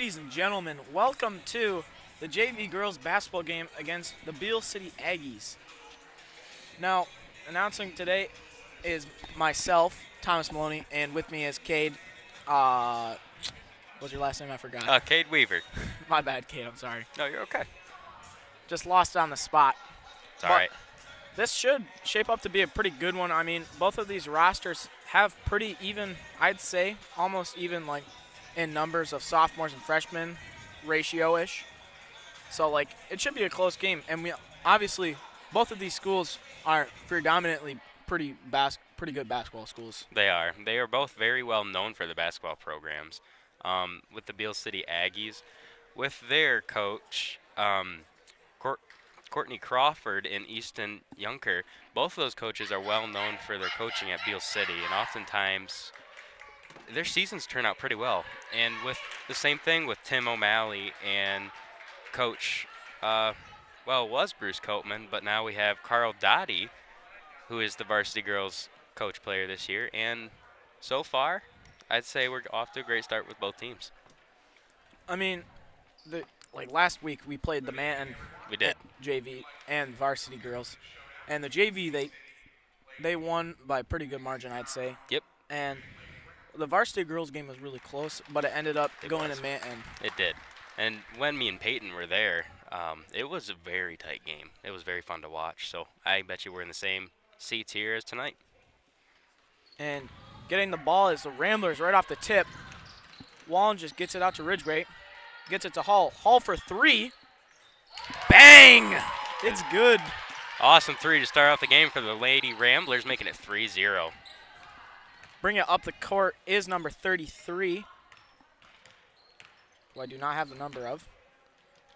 Ladies and gentlemen, welcome to the JV girls basketball game against the Beal City Aggies. Now, announcing today is myself, Thomas Maloney, and with me is Cade. What's your last name? I forgot. Cade Weaver. My bad, Cade. I'm sorry. No, you're okay. Just lost it on the spot. It's all right. This should shape up to be a pretty good one. I mean, both of these rosters have pretty even, I'd say, almost even like in numbers of sophomores and freshmen ratio-ish. So, like, it should be a close game. And we obviously, both of these schools are predominantly pretty good basketball schools. They are. They are both very well known for the basketball programs. With the Beal City Aggies, with their coach, Courtney Crawford and Easton Junker, both of those coaches are well known for their coaching at Beal City, and oftentimes their seasons turn out pretty well. And with the same thing with Tim O'Malley and coach, it was Bruce Coatman, but now we have Carl Dottie, who is the varsity girls coach player this year, and so far, I'd say we're off to a great start with both teams. I mean, last week we played the man. We did. JV and varsity girls. And the JV, they won by a pretty good margin, I'd say. Yep. And the varsity girls game was really close, but it ended up going to Manton. It did. And when me and Peyton were there, it was a very tight game. It was very fun to watch. So I bet you we're in the same seats here as tonight. And getting the ball is the Ramblers right off the tip. Wallen just gets it out to Ridgeway. Gets it to Hall. Hall for three. Bang! It's good. Awesome three to start off the game for the Lady Ramblers, making it 3-0. Bring it up the court is number 33, who I do not have the number of.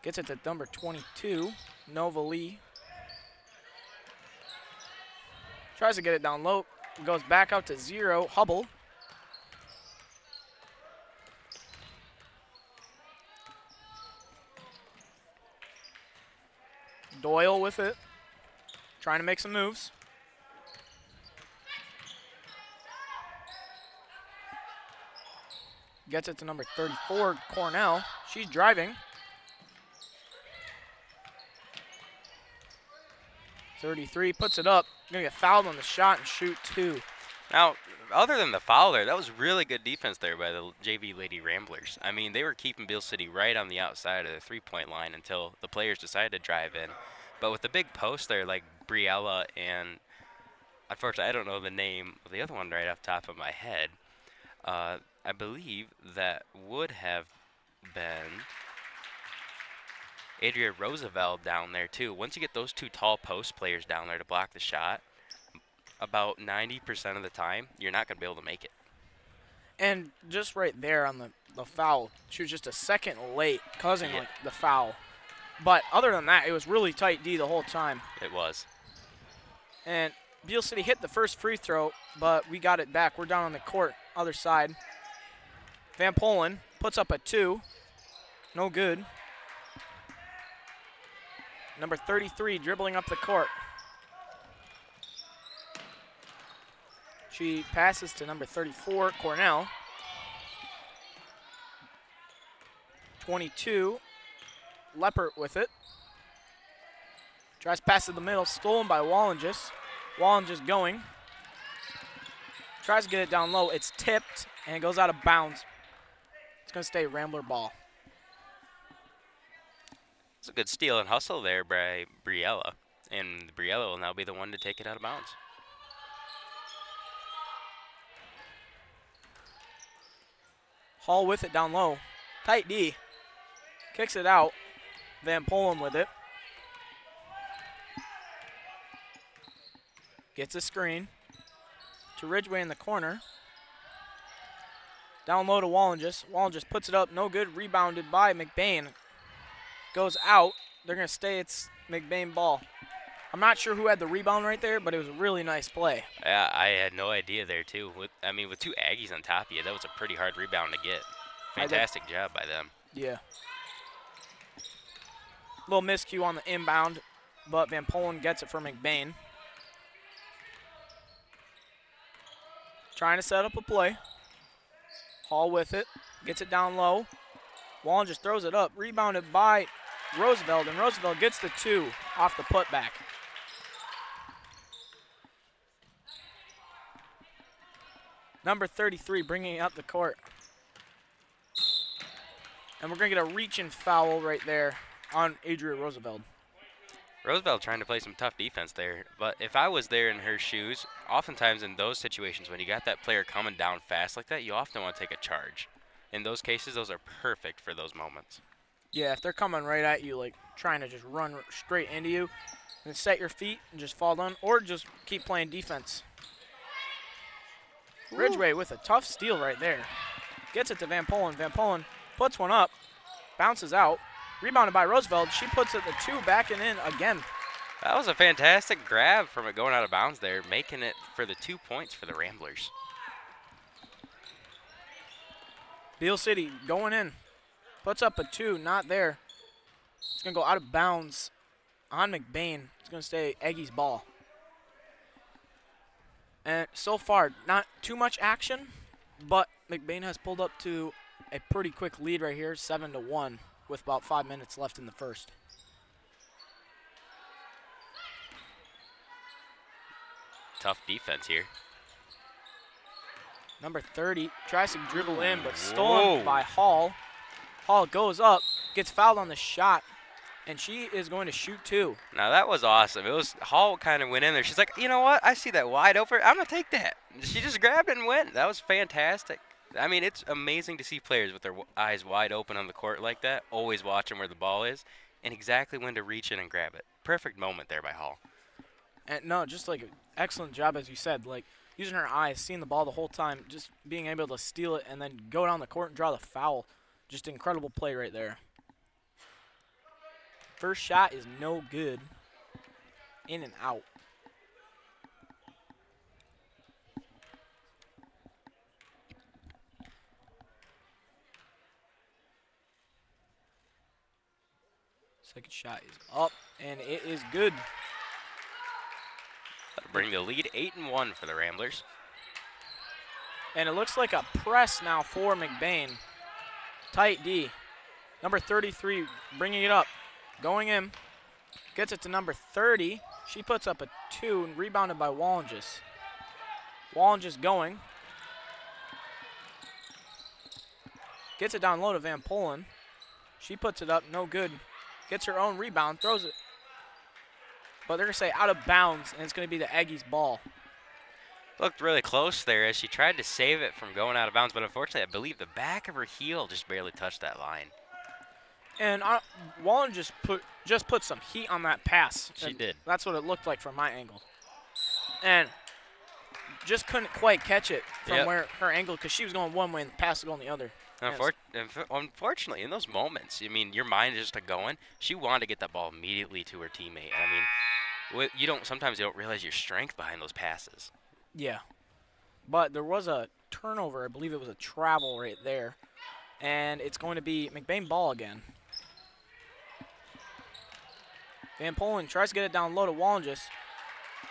Gets it to number 22, Nova Lee. Tries to get it down low. Goes back out to 0, Hubble. Doyle with it, trying to make some moves. Gets it to number 34, Cornell. She's driving. 33, puts it up. Gonna get fouled on the shot and shoot two. Now, other than the foul there, that was really good defense there by the JV Lady Ramblers. I mean, they were keeping Beal City right on the outside of the three-point line until the players decided to drive in. But with the big post there, like Briella and, unfortunately, I don't know the name of the other one right off the top of my head. I believe that would have been Adria Roosevelt down there, too. Once you get those two tall post players down there to block the shot, about 90% of the time, you're not going to be able to make it. And just right there on the foul, she was just a second late, causing the foul. But other than that, it was really tight D the whole time. It was. And Beal City hit the first free throw, but we got it back. We're down on the court, other side. Van Polen puts up a 2. No good. Number 33 dribbling up the court. She passes to number 34, Cornell. 22, Leppert with it. Tries to pass to the middle, stolen by Wallenges. Wallenges going. Tries to get it down low. It's tipped, and it goes out of bounds. It's going to stay Rambler ball. It's a good steal and hustle there by Briella, and Briella will now be the one to take it out of bounds. Hall with it down low. Tight D. Kicks it out. Van Polen with it. Gets a screen to Ridgeway in the corner. Down low to Wallenges. Wallenges puts it up. No good. Rebounded by McBain. Goes out. They're going to stay. It's McBain ball. I'm not sure who had the rebound right there, but it was a really nice play. Yeah, I had no idea there, too. With two Aggies on top of you, that was a pretty hard rebound to get. Fantastic job by them. Yeah. Little miscue on the inbound, but Van Polen gets it for McBain. Trying to set up a play. Hall with it. Gets it down low. Wallen just throws it up. Rebounded by Roosevelt, and Roosevelt gets the 2 off the putback. Number 33 bringing it up the court. And we're going to get a reach-in foul right there on Adria Roosevelt. Roosevelt trying to play some tough defense there, but if I was there in her shoes, oftentimes in those situations when you got that player coming down fast like that, you often want to take a charge. In those cases, those are perfect for those moments. Yeah, if they're coming right at you, like trying to just run straight into you, then set your feet and just fall down, or just keep playing defense. Ooh. Ridgway with a tough steal right there. Gets it to Van Polen. Van Polen puts one up, bounces out. Rebounded by Roosevelt. She puts it the 2 back and in again. That was a fantastic grab from it going out of bounds there, making it for the 2 points for the Ramblers. Beal City going in. Puts up a 2, not there. It's going to go out of bounds on McBain. It's going to stay Aggies ball. And so far, not too much action, but McBain has pulled up to a pretty quick lead right here, 7-1. With about 5 minutes left in the first. Tough defense here. Number 30 tries to dribble in, but stolen by Hall. Hall goes up, gets fouled on the shot, and she is going to shoot 2. Now that was awesome. It was Hall kind of went in there. She's like, you know what? I see that wide open. I'm gonna take that. She just grabbed it and went. That was fantastic. I mean, it's amazing to see players with their eyes wide open on the court like that, always watching where the ball is, and exactly when to reach in and grab it. Perfect moment there by Hall. And no, just like an excellent job, as you said, like using her eyes, seeing the ball the whole time, just being able to steal it and then go down the court and draw the foul. Just incredible play right there. First shot is no good. In and out. Second shot is up, and it is good. That'll bring the lead 8-1 for the Ramblers. And it looks like a press now for McBain. Tight D. Number 33 bringing it up. Going in. Gets it to number 30. She puts up a 2 and rebounded by Wallenges. Wallenges going. Gets it down low to Van Polen. She puts it up, no good. Gets her own rebound, throws it. But they're going to say out of bounds, and it's going to be the Aggies' ball. Looked really close there as she tried to save it from going out of bounds, but unfortunately, I believe the back of her heel just barely touched that line. And Wallen just put some heat on that pass. She did. That's what it looked like from my angle. And just couldn't quite catch it from where her angle, because she was going one way and the pass was going the other. Unfortunately, in those moments, I mean, your mind is just going. She wanted to get that ball immediately to her teammate. I mean, sometimes you don't realize your strength behind those passes. Yeah. But there was a turnover. I believe it was a travel right there. And it's going to be McBain ball again. Van Polen tries to get it down low to Wallenges.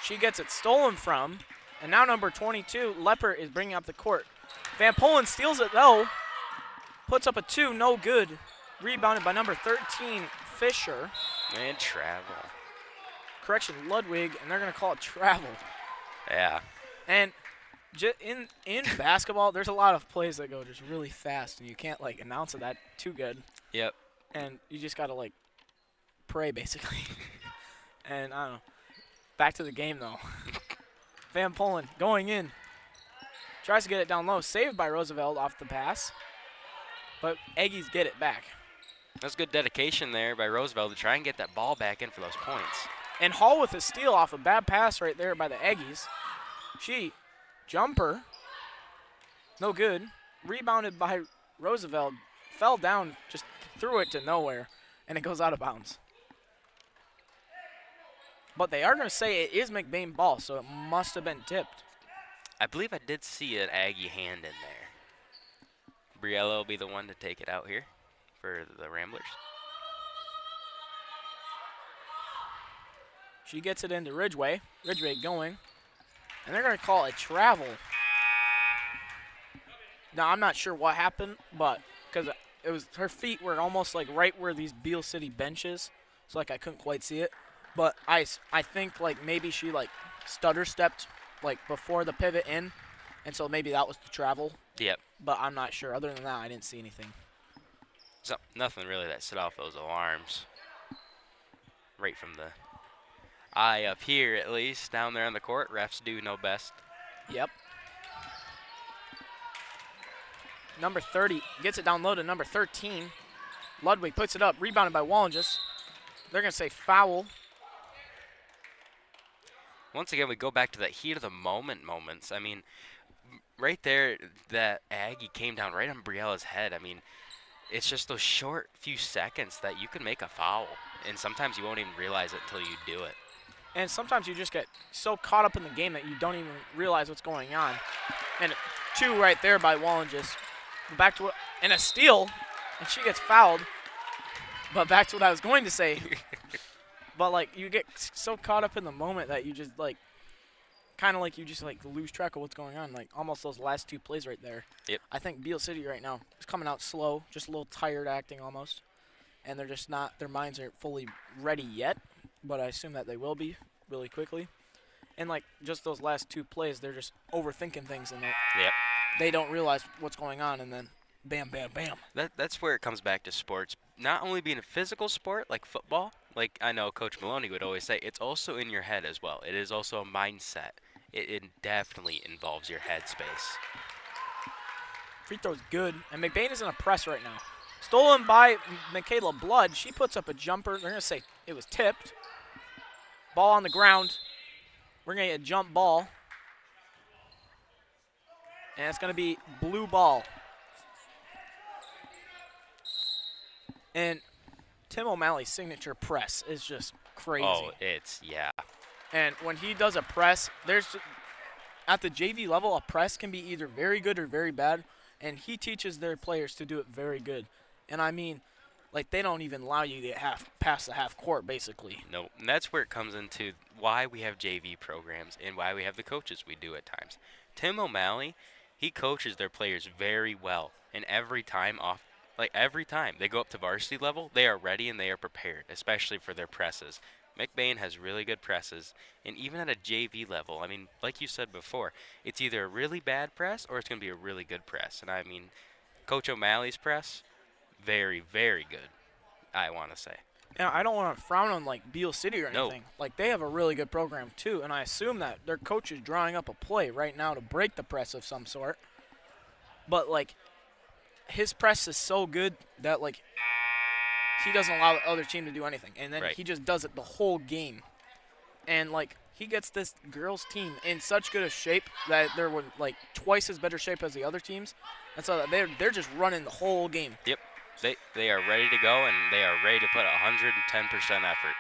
She gets it stolen from. And now number 22, Lepper, is bringing up the court. Van Polen steals it, though. Puts up a 2, no good. Rebounded by number 13, Fisher. And travel. Correction, Ludwig, and they're going to call it travel. Yeah. And in basketball, there's a lot of plays that go just really fast, and you can't, like, announce it that too good. Yep. And you just got to, like, pray, basically. And, I don't know. Back to the game, though. Van Polen going in. Tries to get it down low. Saved by Roosevelt off the pass. But Aggies get it back. That's good dedication there by Roosevelt to try and get that ball back in for those points. And Hall with a steal off a bad pass right there by the Aggies. Jumper. No good. Rebounded by Roosevelt. Fell down, just threw it to nowhere. And it goes out of bounds. But they are going to say it is McBain ball, so it must have been tipped. I believe I did see an Aggie hand in there. Briella will be the one to take it out here for the Ramblers. She gets it into Ridgway. Ridgway going. And they're going to call it travel. Now, I'm not sure what happened, but because it was her feet were almost like right where these Beal City benches, so like I couldn't quite see it. But I think like maybe she like stutter stepped like before the pivot in, and so maybe that was the travel. Yep. But I'm not sure. Other than that, I didn't see anything. So nothing really that set off those alarms. Right from the eye up here, at least. Down there on the court, refs do know best. Yep. Number 30 gets it down low to number 13. Ludwig puts it up, rebounded by Wallinges. They're going to say foul. Once again, we go back to that heat of the moment moments. I mean, right there, that Aggie came down right on Briella's head. I mean, it's just those short few seconds that you can make a foul, and sometimes you won't even realize it until you do it. And sometimes you just get so caught up in the game that you don't even realize what's going on. And 2 right there by Wallinges. Back to and a steal, and she gets fouled. But back to what I was going to say. But like you get so caught up in the moment that you just like, kind of like you just like lose track of what's going on. Like almost those last 2 plays right there. Yep. I think Beal City right now is coming out slow, just a little tired acting almost, and they're just not. Their minds aren't fully ready yet. But I assume that they will be really quickly. And like just those last 2 plays, they're just overthinking things and they don't realize what's going on, and then bam, bam, bam. That's where it comes back to sports. Not only being a physical sport like football, like I know Coach Maloney would always say, it's also in your head as well. It is also a mindset. It definitely involves your headspace. Free throw's good, and McBain is in a press right now. Stolen by Michaela Blood. She puts up a jumper. They're going to say it was tipped. Ball on the ground. We're going to get a jump ball. And it's going to be blue ball. And Tim O'Malley's signature press is just crazy. Oh, yeah. And when he does a press, at the JV level, a press can be either very good or very bad. And he teaches their players to do it very good. And I mean, like they don't even allow you to past the half court, basically. No, and that's where it comes into why we have JV programs and why we have the coaches we do at times. Tim O'Malley, he coaches their players very well, and every time they go up to varsity level, they are ready and they are prepared, especially for their presses. McBain has really good presses, and even at a JV level, I mean, like you said before, it's either a really bad press or it's going to be a really good press. And I mean, Coach O'Malley's press, very, very good, I want to say. Yeah, I don't want to frown on like Beal City or No. anything. Like they have a really good program too, and I assume that their coach is drawing up a play right now to break the press of some sort. But like his press is so good that like he doesn't allow the other team to do anything, and then he just does it the whole game. And like he gets this girls team in such good a shape that they're like twice as better shape as the other teams, and so they're just running the whole game. Yep. They are ready to go, and they are ready to put 110% effort.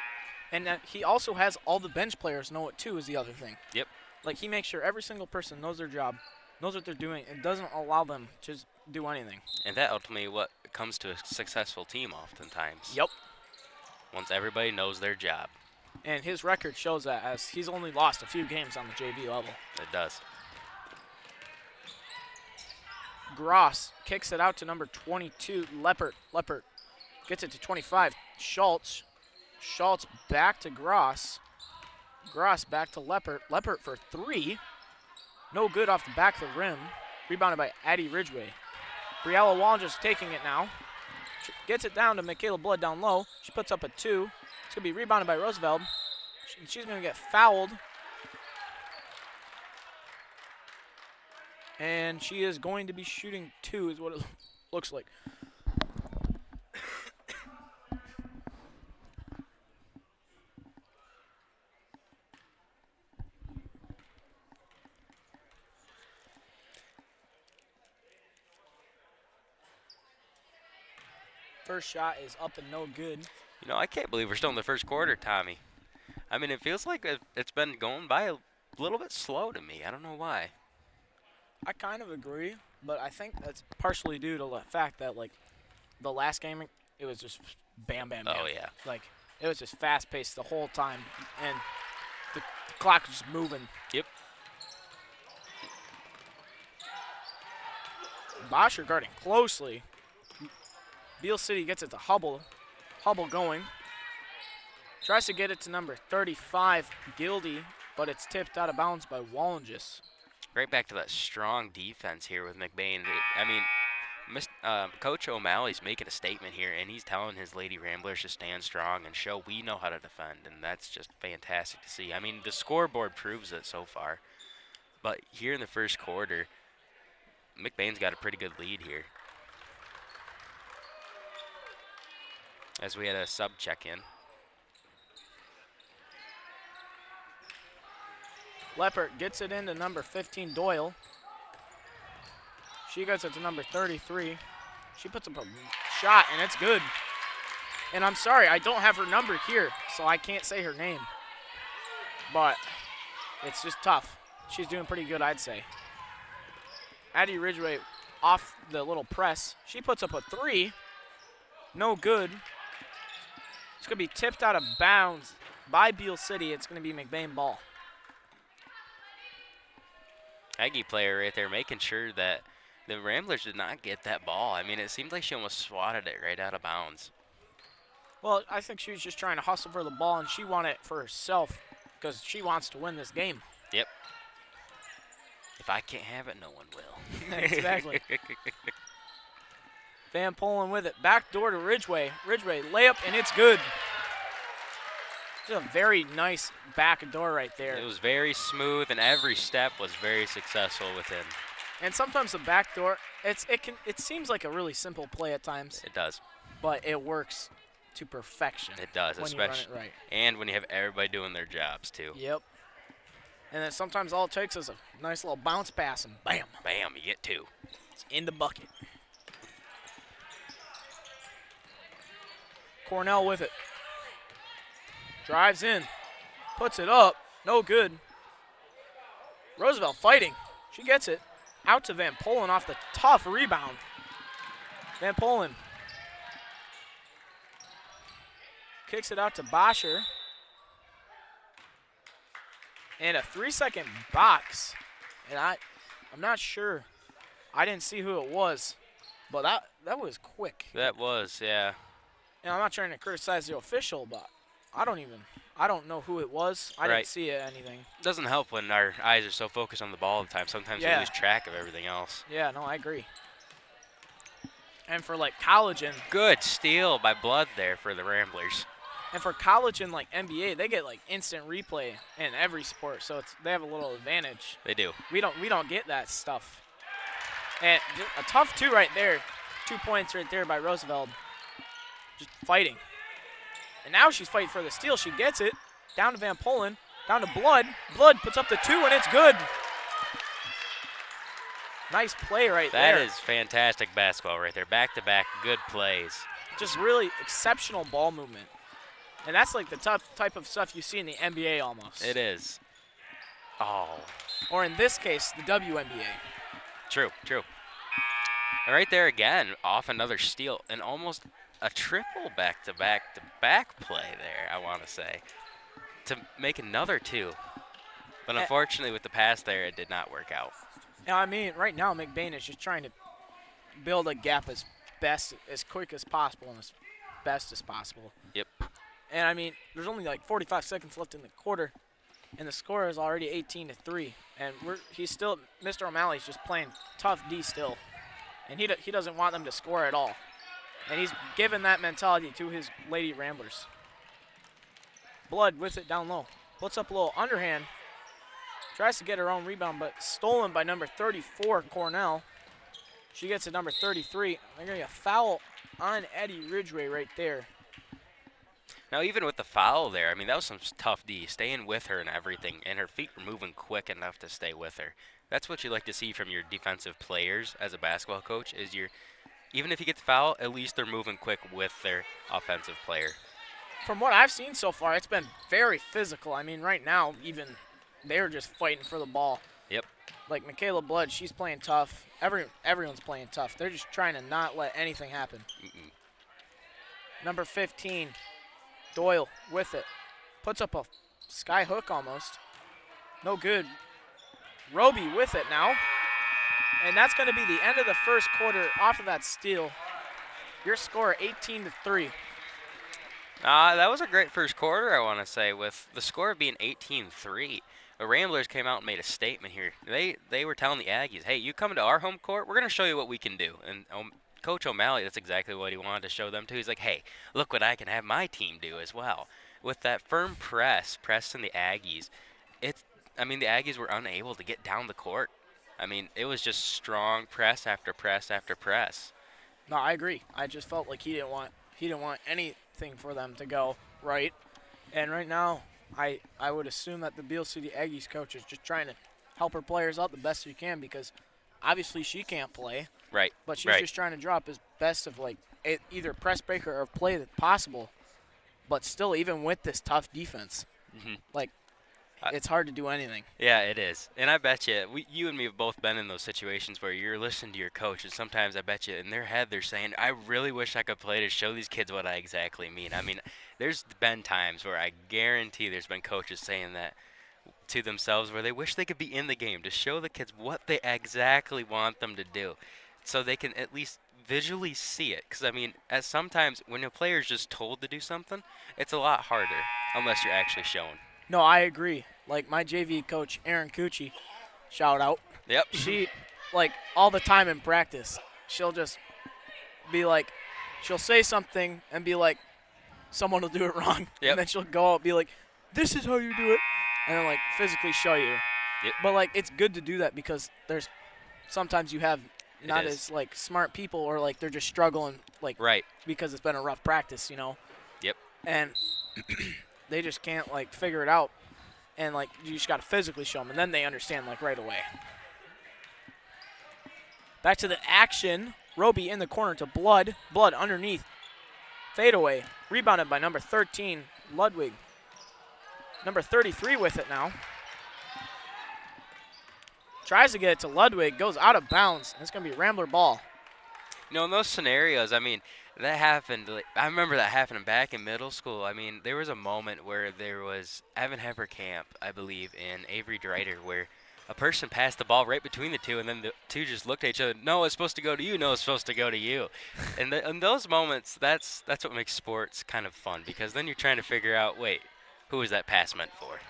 And he also has all the bench players know it too, is the other thing. Yep. Like he makes sure every single person knows their job, knows what they're doing, and doesn't allow them to just do anything. And that ultimately what comes to a successful team oftentimes. Yep. Once everybody knows their job. And his record shows that, as he's only lost a few games on the JV level. It does. Gross kicks it out to number 22, Leppert. Leppert gets it to 25, Schultz. Schultz back to Gross. Gross back to Leppert. Leppert for 3. No good off the back of the rim. Rebounded by Addie Ridgway. Briella Wallinges taking it now. Gets it down to Michaela Blood down low. She puts up a 2. It's going to be rebounded by Roosevelt. She's going to get fouled. And she is going to be shooting 2 is what it looks like. First shot is up and no good. You know, I can't believe we're still in the first quarter, Tommy. I mean, it feels like it's been going by a little bit slow to me. I don't know why. I kind of agree, but I think that's partially due to the fact that, like, the last game, it was just bam, bam, bam. Oh, yeah. Like, it was just fast-paced the whole time, and the clock was just moving. Yep. Bosher guarding closely. Beal City gets it to Hubble. Hubble going. Tries to get it to number 35, Gildy, but it's tipped out of bounds by Wallengis. Right back to that strong defense here with McBain. I mean, Coach O'Malley's making a statement here, and he's telling his Lady Ramblers to stand strong and show we know how to defend, and that's just fantastic to see. I mean, the scoreboard proves it so far, but here in the first quarter, McBain's got a pretty good lead here. As we had a sub check-in. Leppert gets it into number 15, Doyle. She gets it to number 33. She puts up a shot, and it's good. And I'm sorry, I don't have her number here, so I can't say her name. But it's just tough. She's doing pretty good, I'd say. Addie Ridgway off the little press. She puts up a 3. No good. It's going to be tipped out of bounds by Beal City. It's going to be McBain ball. Aggie player right there making sure that the Ramblers did not get that ball. I mean, it seemed like she almost swatted it right out of bounds. Well, I think she was just trying to hustle for the ball, and she wanted it for herself because she wants to win this game. Yep. If I can't have it, no one will. Exactly. Van Polen with it. Back door to Ridgway. Ridgway layup, and it's good. It's a very nice back door right there. It was very smooth, and every step was very successful within. And sometimes the back door, it seems like a really simple play at times. It does. But it works to perfection. It does, when especially you run it right. And when you have everybody doing their jobs too. Yep. And then sometimes all it takes is a nice little bounce pass, and bam. Bam, you get 2. It's in the bucket. Cornell with it. Drives in. Puts it up. No good. Roosevelt fighting. She gets it. Out to Van Polen off the tough rebound. Van Polen kicks it out to Boscher. And a 3-second box. And I'm not sure. I didn't see who it was. But that was quick. That was, yeah. And I'm not trying to criticize the official, but I don't know who it was. I didn't see anything. Doesn't help when our eyes are so focused on the ball all the time. Sometimes you lose track of everything else. Yeah, no, I agree. And for like college and good steal by Blood there for the Ramblers. And for college and like NBA, they get like instant replay in every sport, so they have a little advantage. They do. We don't get that stuff. And a tough 2 right there. 2 points right there by Roosevelt. Just fighting. And now she's fighting for the steal. She gets it. Down to Van Polen. Down to Blood. Blood puts up the 2, and it's good. Nice play right there. That is fantastic basketball right there. Back-to-back good plays. Just really exceptional ball movement. And that's like the type of stuff you see in the NBA almost. It is. Oh. Or in this case, the WNBA. True. And right there again, off another steal, and almost a triple back-to-back play there, I want to say, to make another 2. But unfortunately, with the pass there, it did not work out. Now, I mean, right now, McBain is just trying to build a gap as quick as possible and as best as possible. Yep. And, I mean, there's only like 45 seconds left in the quarter, and the score is already 18-3. And Mr. O'Malley's just playing tough D still. And he doesn't want them to score at all. And he's given that mentality to his Lady Ramblers. Blood with it down low. Puts up a little underhand. Tries to get her own rebound, but stolen by number 34, Cornell. She gets to number 33. They're going to get a foul on Eddie Ridgway right there. Now, even with the foul there, I mean, that was some tough D, staying with her and everything, and her feet were moving quick enough to stay with her. That's what you like to see from your defensive players as a basketball coach, is even if you get the foul, at least they're moving quick with their offensive player. From what I've seen so far, it's been very physical. I mean, right now, even they're just fighting for the ball. Yep. Like Michaela Blood, she's playing tough. Everyone's playing tough. They're just trying to not let anything happen. Number 15, Doyle with it. Puts up a sky hook almost. No good. Roby with it now. And that's going to be the end of the first quarter off of that steal. Your score 18-3. That was a great first quarter, I want to say, with the score being 18-3. The Ramblers came out and made a statement here. They were telling the Aggies, hey, you come to our home court, we're going to show you what we can do. And Coach O'Malley, that's exactly what he wanted to show them, too. He's like, hey, look what I can have my team do as well. With that firm pressing the Aggies, the Aggies were unable to get down the court. I mean, it was just strong press after press after press. No, I agree. I just felt like he didn't want anything for them to go right. And right now, I would assume that the Beal City Aggies coach is just trying to help her players out the best she can because obviously she can't play. Right. But she's just trying to drop as best of either press breaker or play that possible. But still, even with this tough defense, it's hard to do anything. Yeah, it is. And I bet you and me have both been in those situations where you're listening to your coach, and sometimes I bet you in their head they're saying, I really wish I could play to show these kids what I exactly mean. I mean, there's been times where I guarantee there's been coaches saying that to themselves where they wish they could be in the game to show the kids what they exactly want them to do so they can at least visually see it. Because, I mean, as sometimes when a player is just told to do something, it's a lot harder unless you're actually shown. No, I agree. Like my JV coach, Erin Cucci, shout out. Yep. She, all the time in practice, she'll just be like, she'll say something and be like, someone will do it wrong. Yep. And then she'll go out and be like, this is how you do it. And then, physically show you. Yep. But, it's good to do that because there's sometimes you have not as, smart people or, they're just struggling, right. because it's been a rough practice, Yep. And they just can't, figure it out. And, you just got to physically show them, and then they understand, right away. Back to the action. Roby in the corner to Blood. Blood underneath. Fadeaway. Rebounded by number 13, Ludwig. Number 33 with it now. Tries to get it to Ludwig. Goes out of bounds. And it's going to be Rambler ball. In those scenarios, I mean, that happened. I remember that happening back in middle school. I mean, there was a moment where there was Evan Hepperkamp, I believe, and Avery Dreiter, where a person passed the ball right between the two, and then the two just looked at each other. No, it's supposed to go to you. No, it's supposed to go to you. And in those moments, that's what makes sports kind of fun because then you're trying to figure out, wait, who was that pass meant for?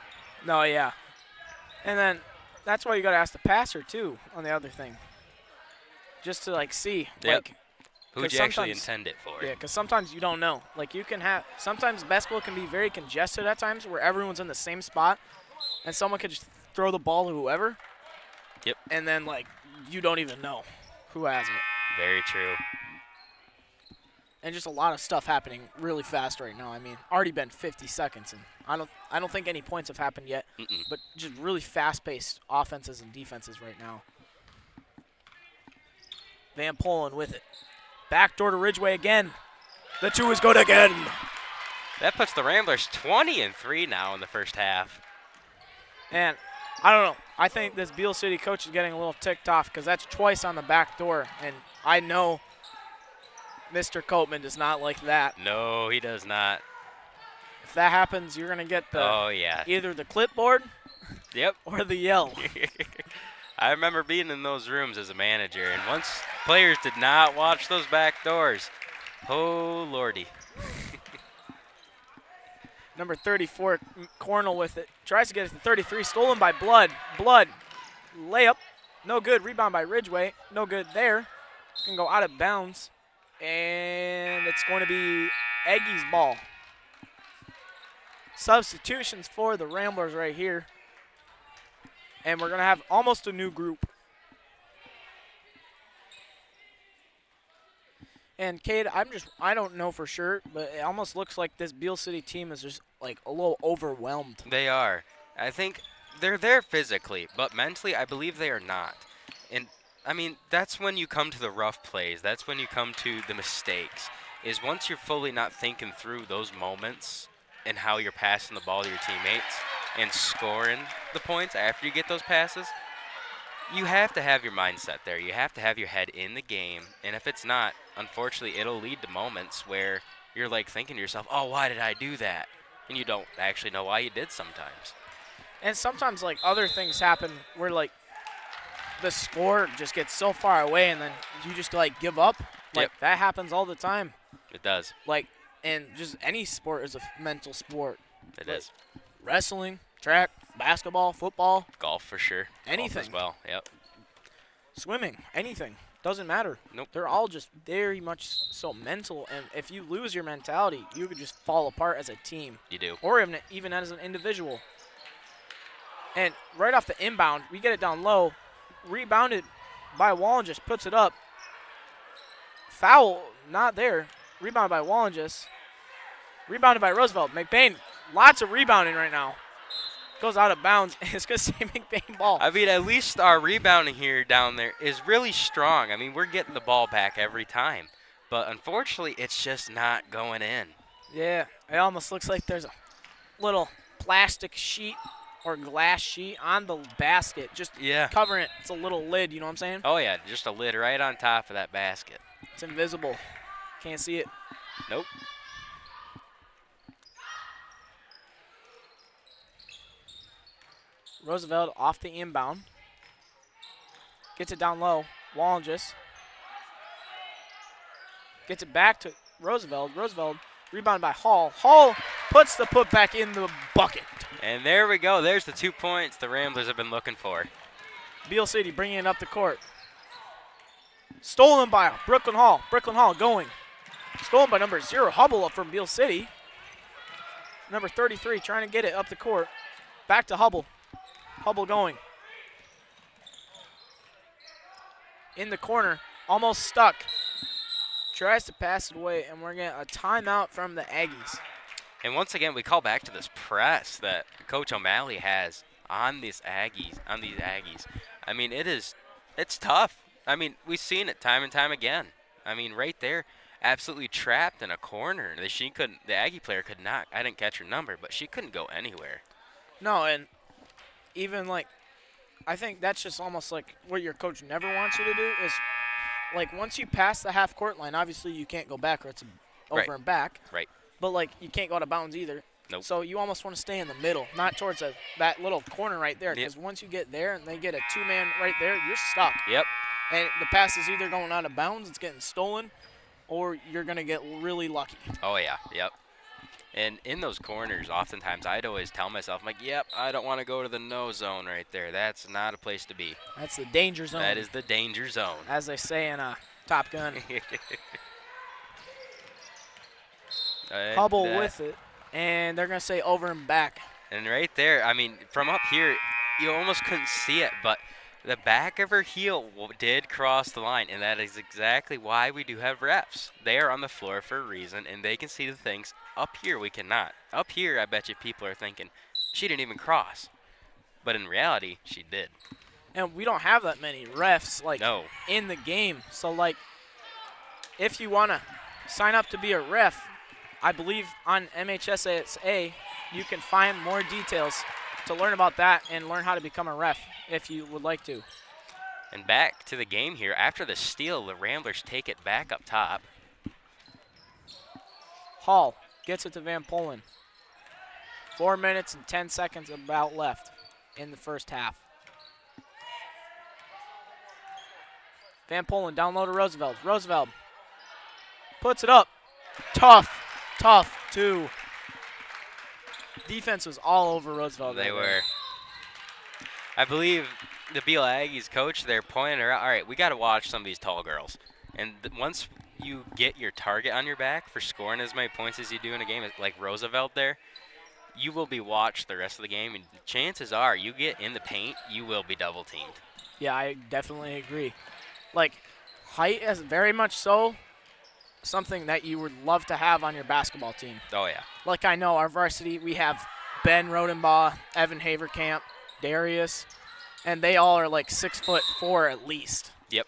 No, yeah. And then that's why you got to ask the passer, too, on the other thing. Just to, see. Yep. Who would you actually intend it for? Yeah, because sometimes you don't know. You can have – sometimes basketball can be very congested at times where everyone's in the same spot, and someone could just throw the ball to whoever. Yep. And then, you don't even know who has it. Very true. And just a lot of stuff happening really fast right now. I mean, already been 50 seconds, and I don't think any points have happened yet. But just really fast-paced offenses and defenses right now. Van Polen with it. Backdoor to Ridgeway again. The two is good again. That puts the Ramblers 20-3 now in the first half. And I don't know. I think this Beal City coach is getting a little ticked off because that's twice on the back door. And I know Mr. Copeman does not like that. No, he does not. If that happens, you're going to get either the clipboard or the yell. I remember being in those rooms as a manager, and once players did not watch those back doors, oh, Lordy. Number 34, Cornell with it. Tries to get it to 33, stolen by Blood. Blood, layup, no good. Rebound by Ridgeway, no good there. It's going to go out of bounds, and it's going to be Aggies ball. Substitutions for the Ramblers right here. And we're going to have almost a new group. And, Cade, I don't know for sure, but it almost looks like this Beal City team is just, a little overwhelmed. They are. I think they're there physically, but mentally I believe they are not. And, I mean, that's when you come to the rough plays. That's when you come to the mistakes, is once you're fully not thinking through those moments and how you're passing the ball to your teammates and scoring the points after you get those passes, you have to have your mindset there. You have to have your head in the game. And if it's not, unfortunately, it'll lead to moments where you're thinking to yourself, oh, why did I do that? And you don't actually know why you did sometimes. And sometimes, other things happen where, the score just gets so far away and then you just, give up Like, that happens all the time. It does. Like, and just any sport is a mental sport. It Like, is. Wrestling, track, basketball, football. Golf for sure. Anything. Golf as well. Yep. Swimming, anything. Doesn't matter. Nope. They're all just very much so mental, and if you lose your mentality, you could just fall apart as a team. You do. Or even as an individual. And right off the inbound, we get it down low, rebounded by Wallenges, puts it up. Foul, not there. Rebounded by Wallenges. Rebounded by Roosevelt. McBain, lots of rebounding right now. Goes out of bounds. It's going to say McBain ball. I mean, at least our rebounding here down there is really strong. I mean, we're getting the ball back every time. But unfortunately, it's just not going in. Yeah, it almost looks like there's a little plastic sheet or glass sheet on the basket. Just covering it. It's a little lid, you know what I'm saying? Oh, yeah, just a lid right on top of that basket. It's invisible. Can't see it. Nope. Roosevelt off the inbound. Gets it down low. Wallenges. Gets it back to Roosevelt. Roosevelt rebounded by Hall. Hall puts the putback in the bucket. And there we go. There's the 2 points the Ramblers have been looking for. Beal City bringing it up the court. Stolen by Brooklyn Hall. Brooklyn Hall going. Stolen by number 0, Hubble up from Beal City. Number 33 trying to get it up the court. Back to Hubble. Hubble going. In the corner. Almost stuck. Tries to pass it away, and we're getting a timeout from the Aggies. And once again, we call back to this press that Coach O'Malley has on these Aggies. I mean, it's tough. I mean, we've seen it time and time again. I mean, right there, absolutely trapped in a corner. The Aggie player could not. I didn't catch her number, but she couldn't go anywhere. No, and even like, I think that's just almost like what your coach never wants you to do is, like, once you pass the half court line, obviously you can't go backwards over and back. Right. But like, you can't go out of bounds either. Nope. So you almost want to stay in the middle, not towards that little corner right there. Because once you get there and they get a two-man right there, you're stuck. Yep. And the pass is either going out of bounds, it's getting stolen, or you're going to get really lucky. Oh, yeah. Yep. And in those corners, oftentimes I'd always tell myself, I'm like, yep, I don't want to go to the no zone right there. That's not a place to be. That's the danger zone. That is the danger zone. As they say in Top Gun. Hubble with it, and they're going to say over and back. And right there, I mean, from up here, you almost couldn't see it, but the back of her heel did cross the line, and that is exactly why we do have refs. They are on the floor for a reason, and they can see the things. Up here, we cannot. Up here, I bet you people are thinking, she didn't even cross. But in reality, she did. And we don't have that many refs, like, no. in the game. So, like, if you want to sign up to be a ref, I believe on MHSAA, you can find more details to learn about that and learn how to become a ref if you would like to. And back to the game here. After the steal, the Ramblers take it back up top. Hall gets it to Van Polen. 4 minutes and 10 seconds about left in the first half. Van Polen down low to Roosevelt. Roosevelt puts it up. Tough, too. Defense was all over Roosevelt. They were. I believe the Beal Aggies coach, they're pointing her out, all right, we got to watch some of these tall girls. And once you get your target on your back for scoring as many points as you do in a game, like Roosevelt there, you will be watched the rest of the game. And chances are you get in the paint, you will be double teamed. Yeah, I definitely agree. Like, height is very much so something that you would love to have on your basketball team. Oh, yeah. Like, I know our varsity, we have Ben Rodenbaugh, Evan Haverkamp, Darius, and they all are like 6'4" at least. Yep.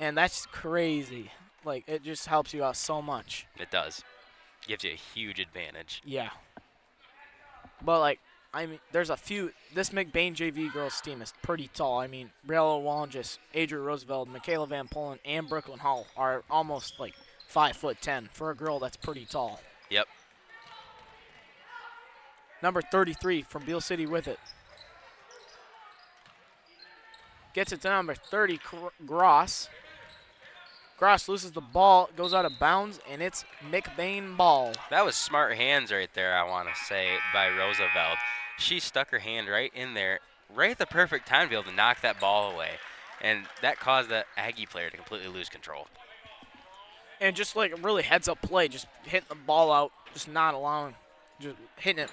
And that's crazy. Like, it just helps you out so much. It does. Gives you a huge advantage. Yeah. But, like, I mean, there's a few. This McBain JV girls team is pretty tall. I mean, Briella Wallenges, Adria Roosevelt, Michaela Van Polen, and Brooklyn Hall are almost like 5'10" for a girl that's pretty tall. Yep. Number 33 from Beal City with it. Gets it to number 30, Gross. Gross loses the ball, goes out of bounds, and it's McBain ball. That was smart hands right there, I want to say, by Roosevelt. She stuck her hand right in there, right at the perfect time to be able to knock that ball away. And that caused the Aggie player to completely lose control. And just like a really heads-up play, just hitting the ball out, just not allowing, just hitting it.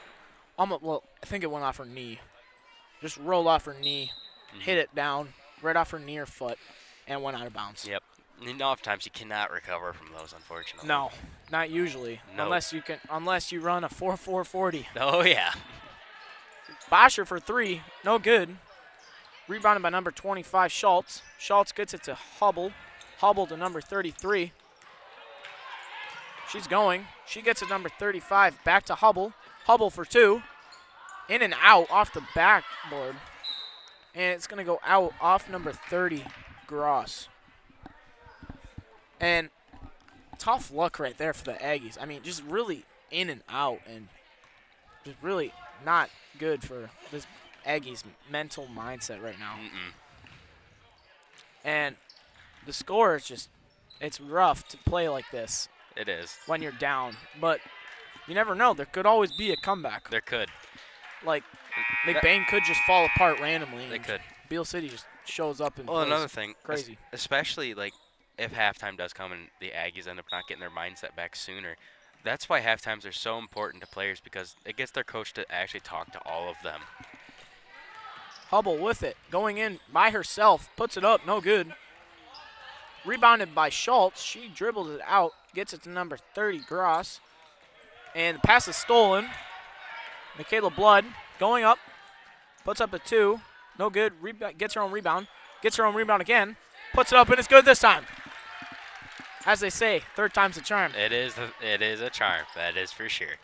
Almost, well, I think it went off her knee. Just rolled off her knee, hit it down, right off her knee or foot, and went out of bounds. Yep. And oftentimes you cannot recover from those, unfortunately. No, not usually. No. Unless you run a 4.440. Oh yeah. Bosher for 3, no good. Rebounded by number 25, Schultz. Schultz gets it to Hubble. Hubble to number 33. She's going. She gets it number 35, back to Hubble. Hubble for 2. In and out off the backboard. And it's going to go out off number 30, Gross. And tough luck right there for the Aggies. I mean, just really in and out and just really not good for this Aggies' mental mindset right now. And the score is just, it's rough to play like this. It is. When you're down. But you never know. There could always be a comeback. There could. Like, McBain could just fall apart randomly. They could. Beal City just shows up and Well, another thing. Crazy. Especially, like, if halftime does come and the Aggies end up not getting their mindset back sooner, that's why halftimes are so important to players because it gets their coach to actually talk to all of them. Hubble with it, going in by herself, puts it up, no good. Rebounded by Schultz. She dribbles it out, gets it to number 30, Gross. And the pass is stolen. Michaela Blood going up, puts up a 2, no good. Gets her own rebound, gets her own rebound again, puts it up, and it's good this time. As they say, third time's a charm. It is a charm. That is for sure.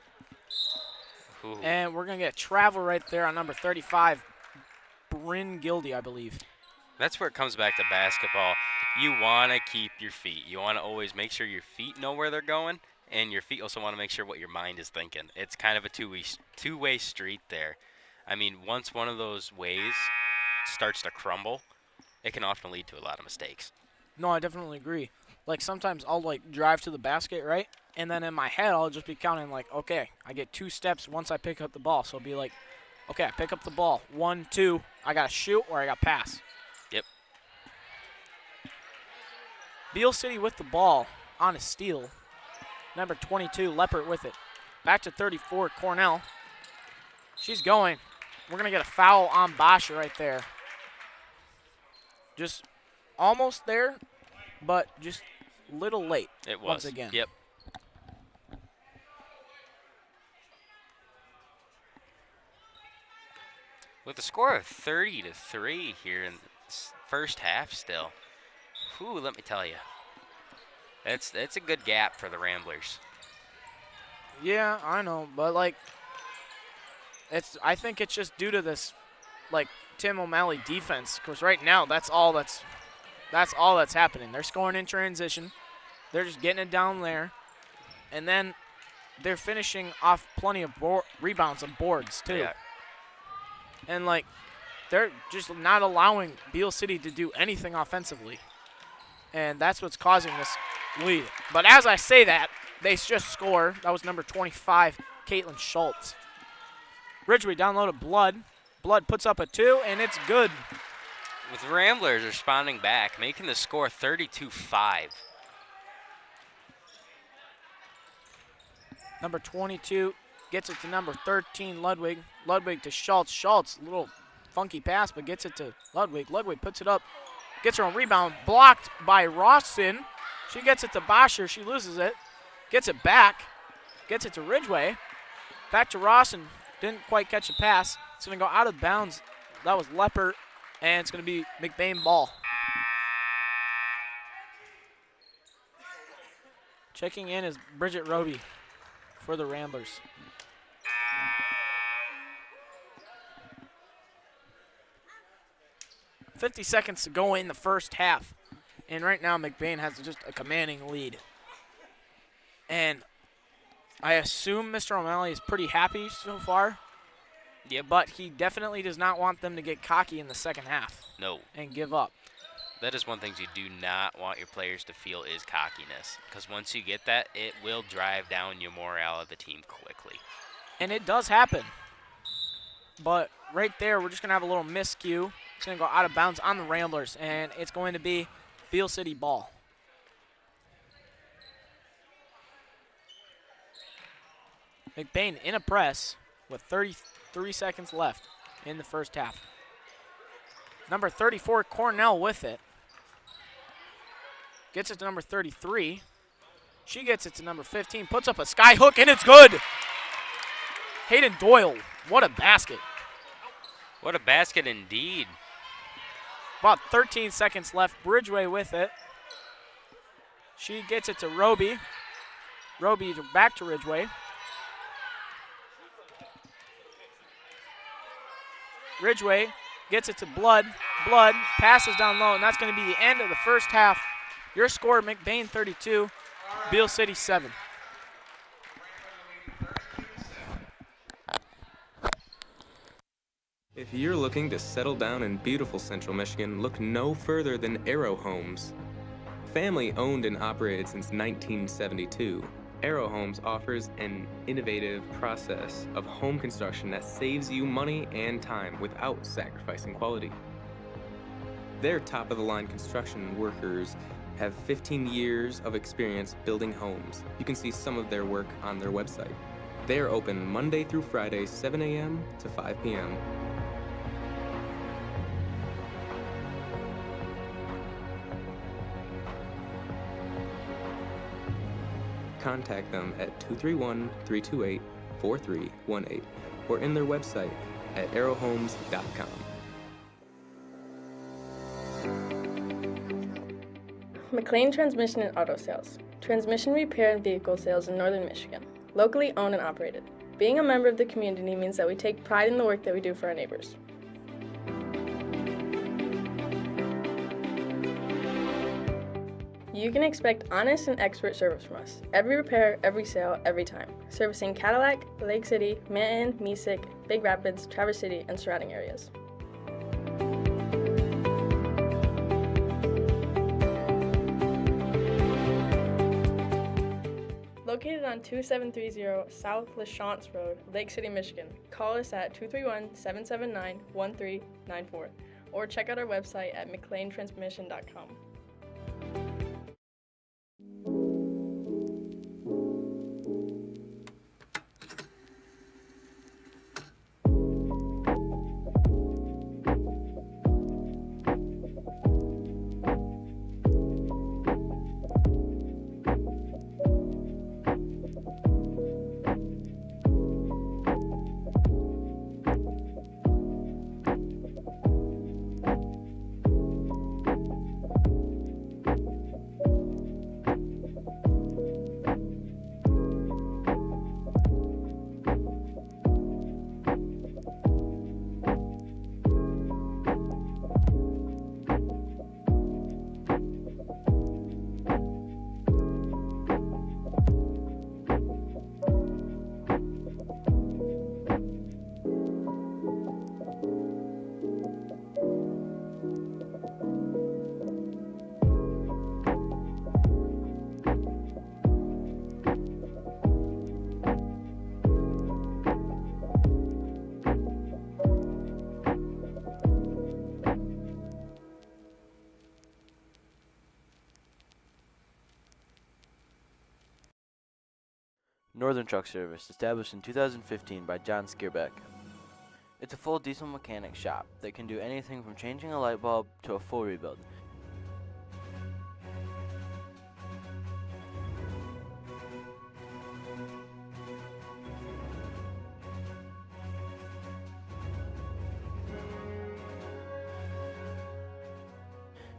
Ooh. And we're going to get a travel right there on number 35, Bryn Gildy, I believe. That's where it comes back to basketball. You want to keep your feet. You want to always make sure your feet know where they're going, and your feet also want to make sure what your mind is thinking. It's kind of a two-way street there. I mean, once one of those ways starts to crumble, it can often lead to a lot of mistakes. No, I definitely agree. Like, sometimes I'll, like, drive to the basket, right? And then in my head, I'll just be counting, like, okay, I get 2 steps once I pick up the ball. So it'll be like, okay, I pick up the ball. 1, 2, I got to shoot or I got to pass. Yep. Beal City with the ball on a steal. Number 22, Leppert with it. Back to 34, Cornell. She's going. We're going to get a foul on Bosher right there. Just almost there, but just a little late. It was. Once again. Yep. With a score of 30-3 here in the first half still. Whew, let me tell you. It's a good gap for the Ramblers. Yeah, I know, but like I think it's just due to this like Tim O'Malley defense, because right now that's all that's happening. They're scoring in transition. They're just getting it down there. And then they're finishing off plenty of rebounds and boards too. Yeah. And like they're just not allowing Beal City to do anything offensively. And that's what's causing this lead. But as I say that, they just score. That was number 25, Caitlin Schultz. Ridgeway down low to Blood. Blood puts up a 2, and it's good. With Ramblers responding back, making the score 32-5. Number 22 gets it to number 13, Ludwig. Ludwig to Schultz. Schultz, a little funky pass, but gets it to Ludwig. Ludwig puts it up, gets her own rebound, blocked by Rawson. She gets it to Bosher. She loses it. Gets it back. Gets it to Ridgeway. Back to Rawson. Didn't quite catch the pass. It's going to go out of bounds. That was Leppert, and it's going to be McBain ball. Checking in is Bridget Roby for the Ramblers. .50 seconds to go in the first half. And right now, McBain has just a commanding lead. And I assume Mr. O'Malley is pretty happy so far. Yeah, but he definitely does not want them to get cocky in the second half. No. And give up. That is one thing you do not want your players to feel is cockiness, because once you get that, it will drive down your morale of the team quickly. And it does happen. But right there, we're just going to have a little miscue. It's going to go out of bounds on the Ramblers, and it's going to be Beal City ball. McBain in a press with 33 seconds left in the first half. Number 34, Cornell with it. Gets it to number 33. She gets it to number 15, puts up a sky hook, and it's good. Hayden Doyle, what a basket. What a basket indeed. About 13 seconds left. Bridgeway with it. She gets it to Roby. Roby back to Ridgeway. Ridgeway gets it to Blood. Blood passes down low, and that's going to be the end of the first half. Your score, McBain 32, Beal City 7. If you're looking to settle down in beautiful Central Michigan, look no further than Arrow Homes. Family owned and operated since 1972, Arrow Homes offers an innovative process of home construction that saves you money and time without sacrificing quality. Their top-of-the-line construction workers have 15 years of experience building homes. You can see some of their work on their website. They are open Monday through Friday, 7 a.m. to 5 p.m. Contact them at 231-328-4318 or in their website at arrowhomes.com. McLain Transmission and Auto Sales. Transmission repair and vehicle sales in Northern Michigan. Locally owned and operated. Being a member of the community means that we take pride in the work that we do for our neighbors. You can expect honest and expert service from us. Every repair, every sale, every time. Servicing Cadillac, Lake City, Manton, Mesick, Big Rapids, Traverse City, and surrounding areas. Located on 2730 South LaChance Road, Lake City, Michigan. Call us at 231-779-1394 or check out our website at McLainTransmission.com. Northern Truck Service, established in 2015 by John Skierbeck. It's a full diesel mechanic shop that can do anything from changing a light bulb to a full rebuild.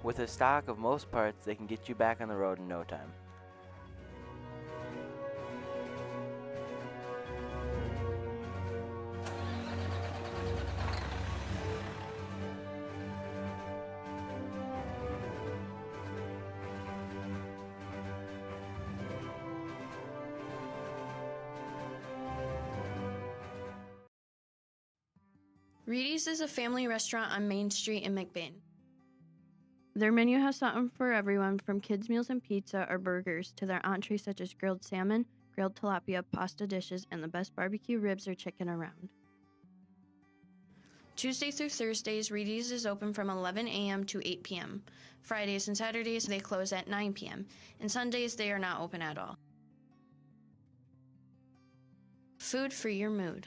With a stock of most parts, they can get you back on the road in no time. Reedy's is a family restaurant on Main Street in McBain. Their menu has something for everyone from kids' meals and pizza or burgers to their entrees such as grilled salmon, grilled tilapia, pasta dishes, and the best barbecue ribs or chicken around. Tuesday through Thursdays, Reedy's is open from 11 a.m. to 8 p.m. Fridays and Saturdays, they close at 9 p.m. And Sundays, they are not open at all. Food for your mood.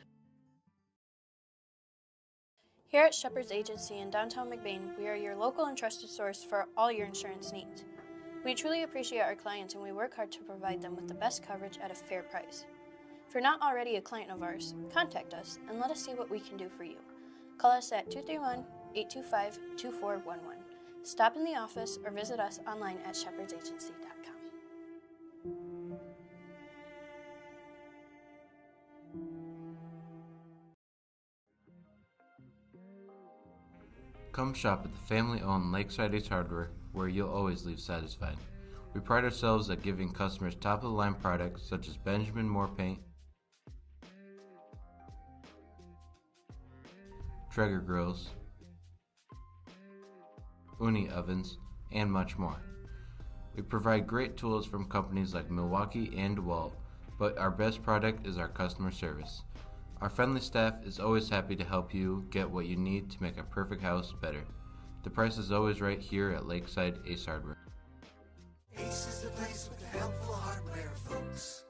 Here at Shepherd's Agency in downtown McBain, we are your local and trusted source for all your insurance needs. We truly appreciate our clients and we work hard to provide them with the best coverage at a fair price. If you're not already a client of ours, contact us and let us see what we can do for you. Call us at 231-825-2411. Stop in the office or visit us online at shepherdsagency.com. Come shop at the family-owned Lakeside Ace Hardware, where you'll always leave satisfied. We pride ourselves at giving customers top-of-the-line products such as Benjamin Moore paint, Traeger grills, Uni ovens, and much more. We provide great tools from companies like Milwaukee and DeWalt, but our best product is our customer service. Our friendly staff is always happy to help you get what you need to make a perfect house better. The price is always right here at Lakeside Ace Hardware. Ace is the place with the helpful hardware, folks.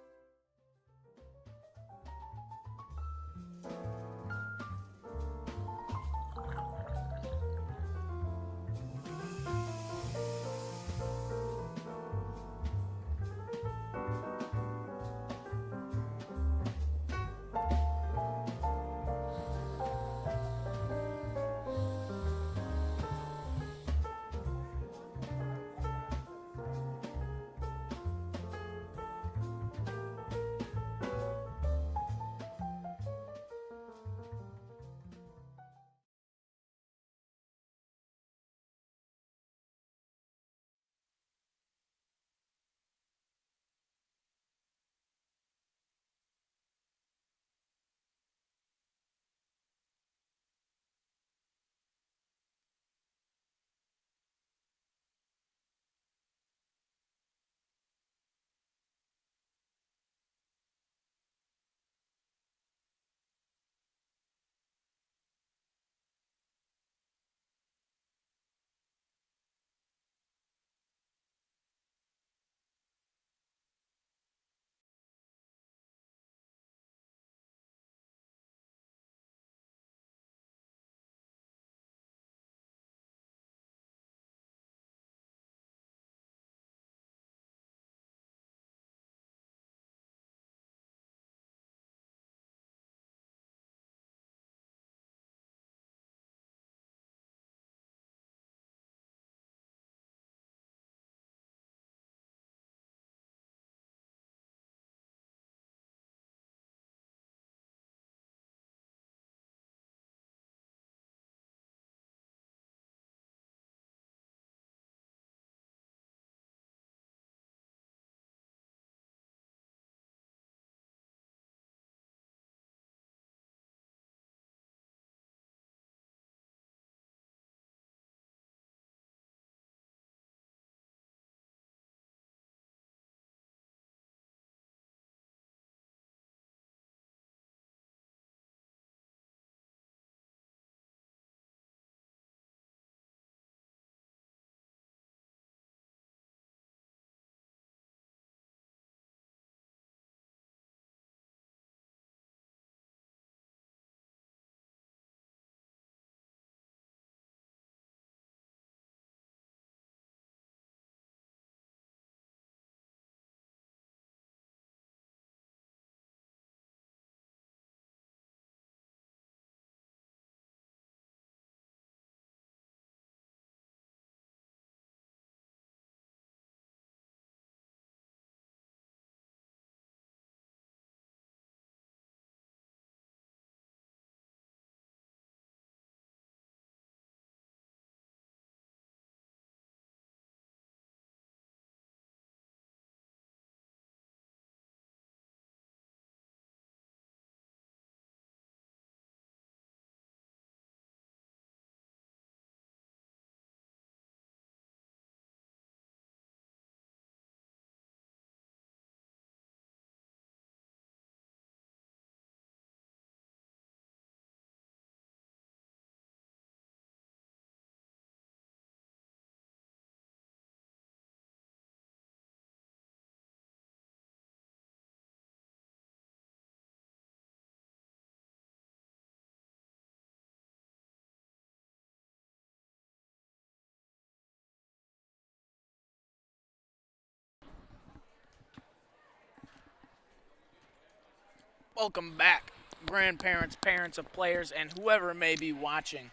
Welcome back, grandparents, parents of players, and whoever may be watching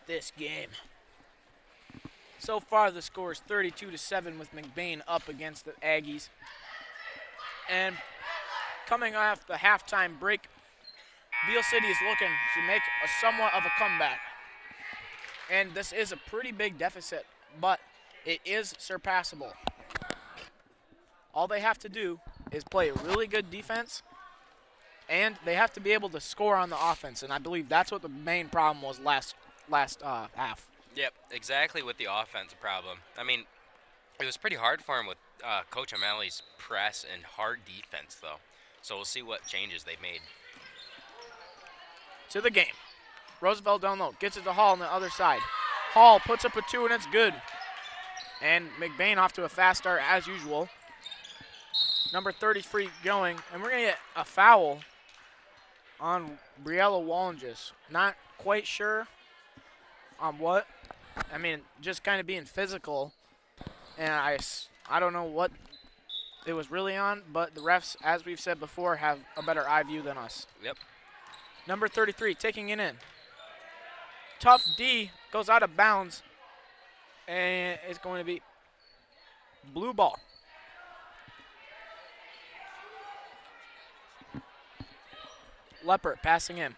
this game. So far, the score is 32-7 with McBain up against the Aggies. And coming off the halftime break, Beal City is looking to make a somewhat of a comeback. And this is a pretty big deficit, but it is surpassable. All they have to do is play a really good defense, and they have to be able to score on the offense. And I believe that's what the main problem was last half. Yep, exactly with the offensive problem. I mean, it was pretty hard for him with Coach O'Malley's press and hard defense, though. So we'll see what changes they made. To the game. Roosevelt down low. Gets it to Hall on the other side. Hall puts up a 2, and it's good. And McBain off to a fast start as usual. Number 33 going. And we're going to get a foul on Briella Wallinges. Not quite sure on what. I mean, just kind of being physical. And I don't know what it was really on, but the refs, as we've said before, have a better eye view than us. Yep. Number 33 taking it in. Tough D goes out of bounds, and it's going to be blue ball. Leppert passing in.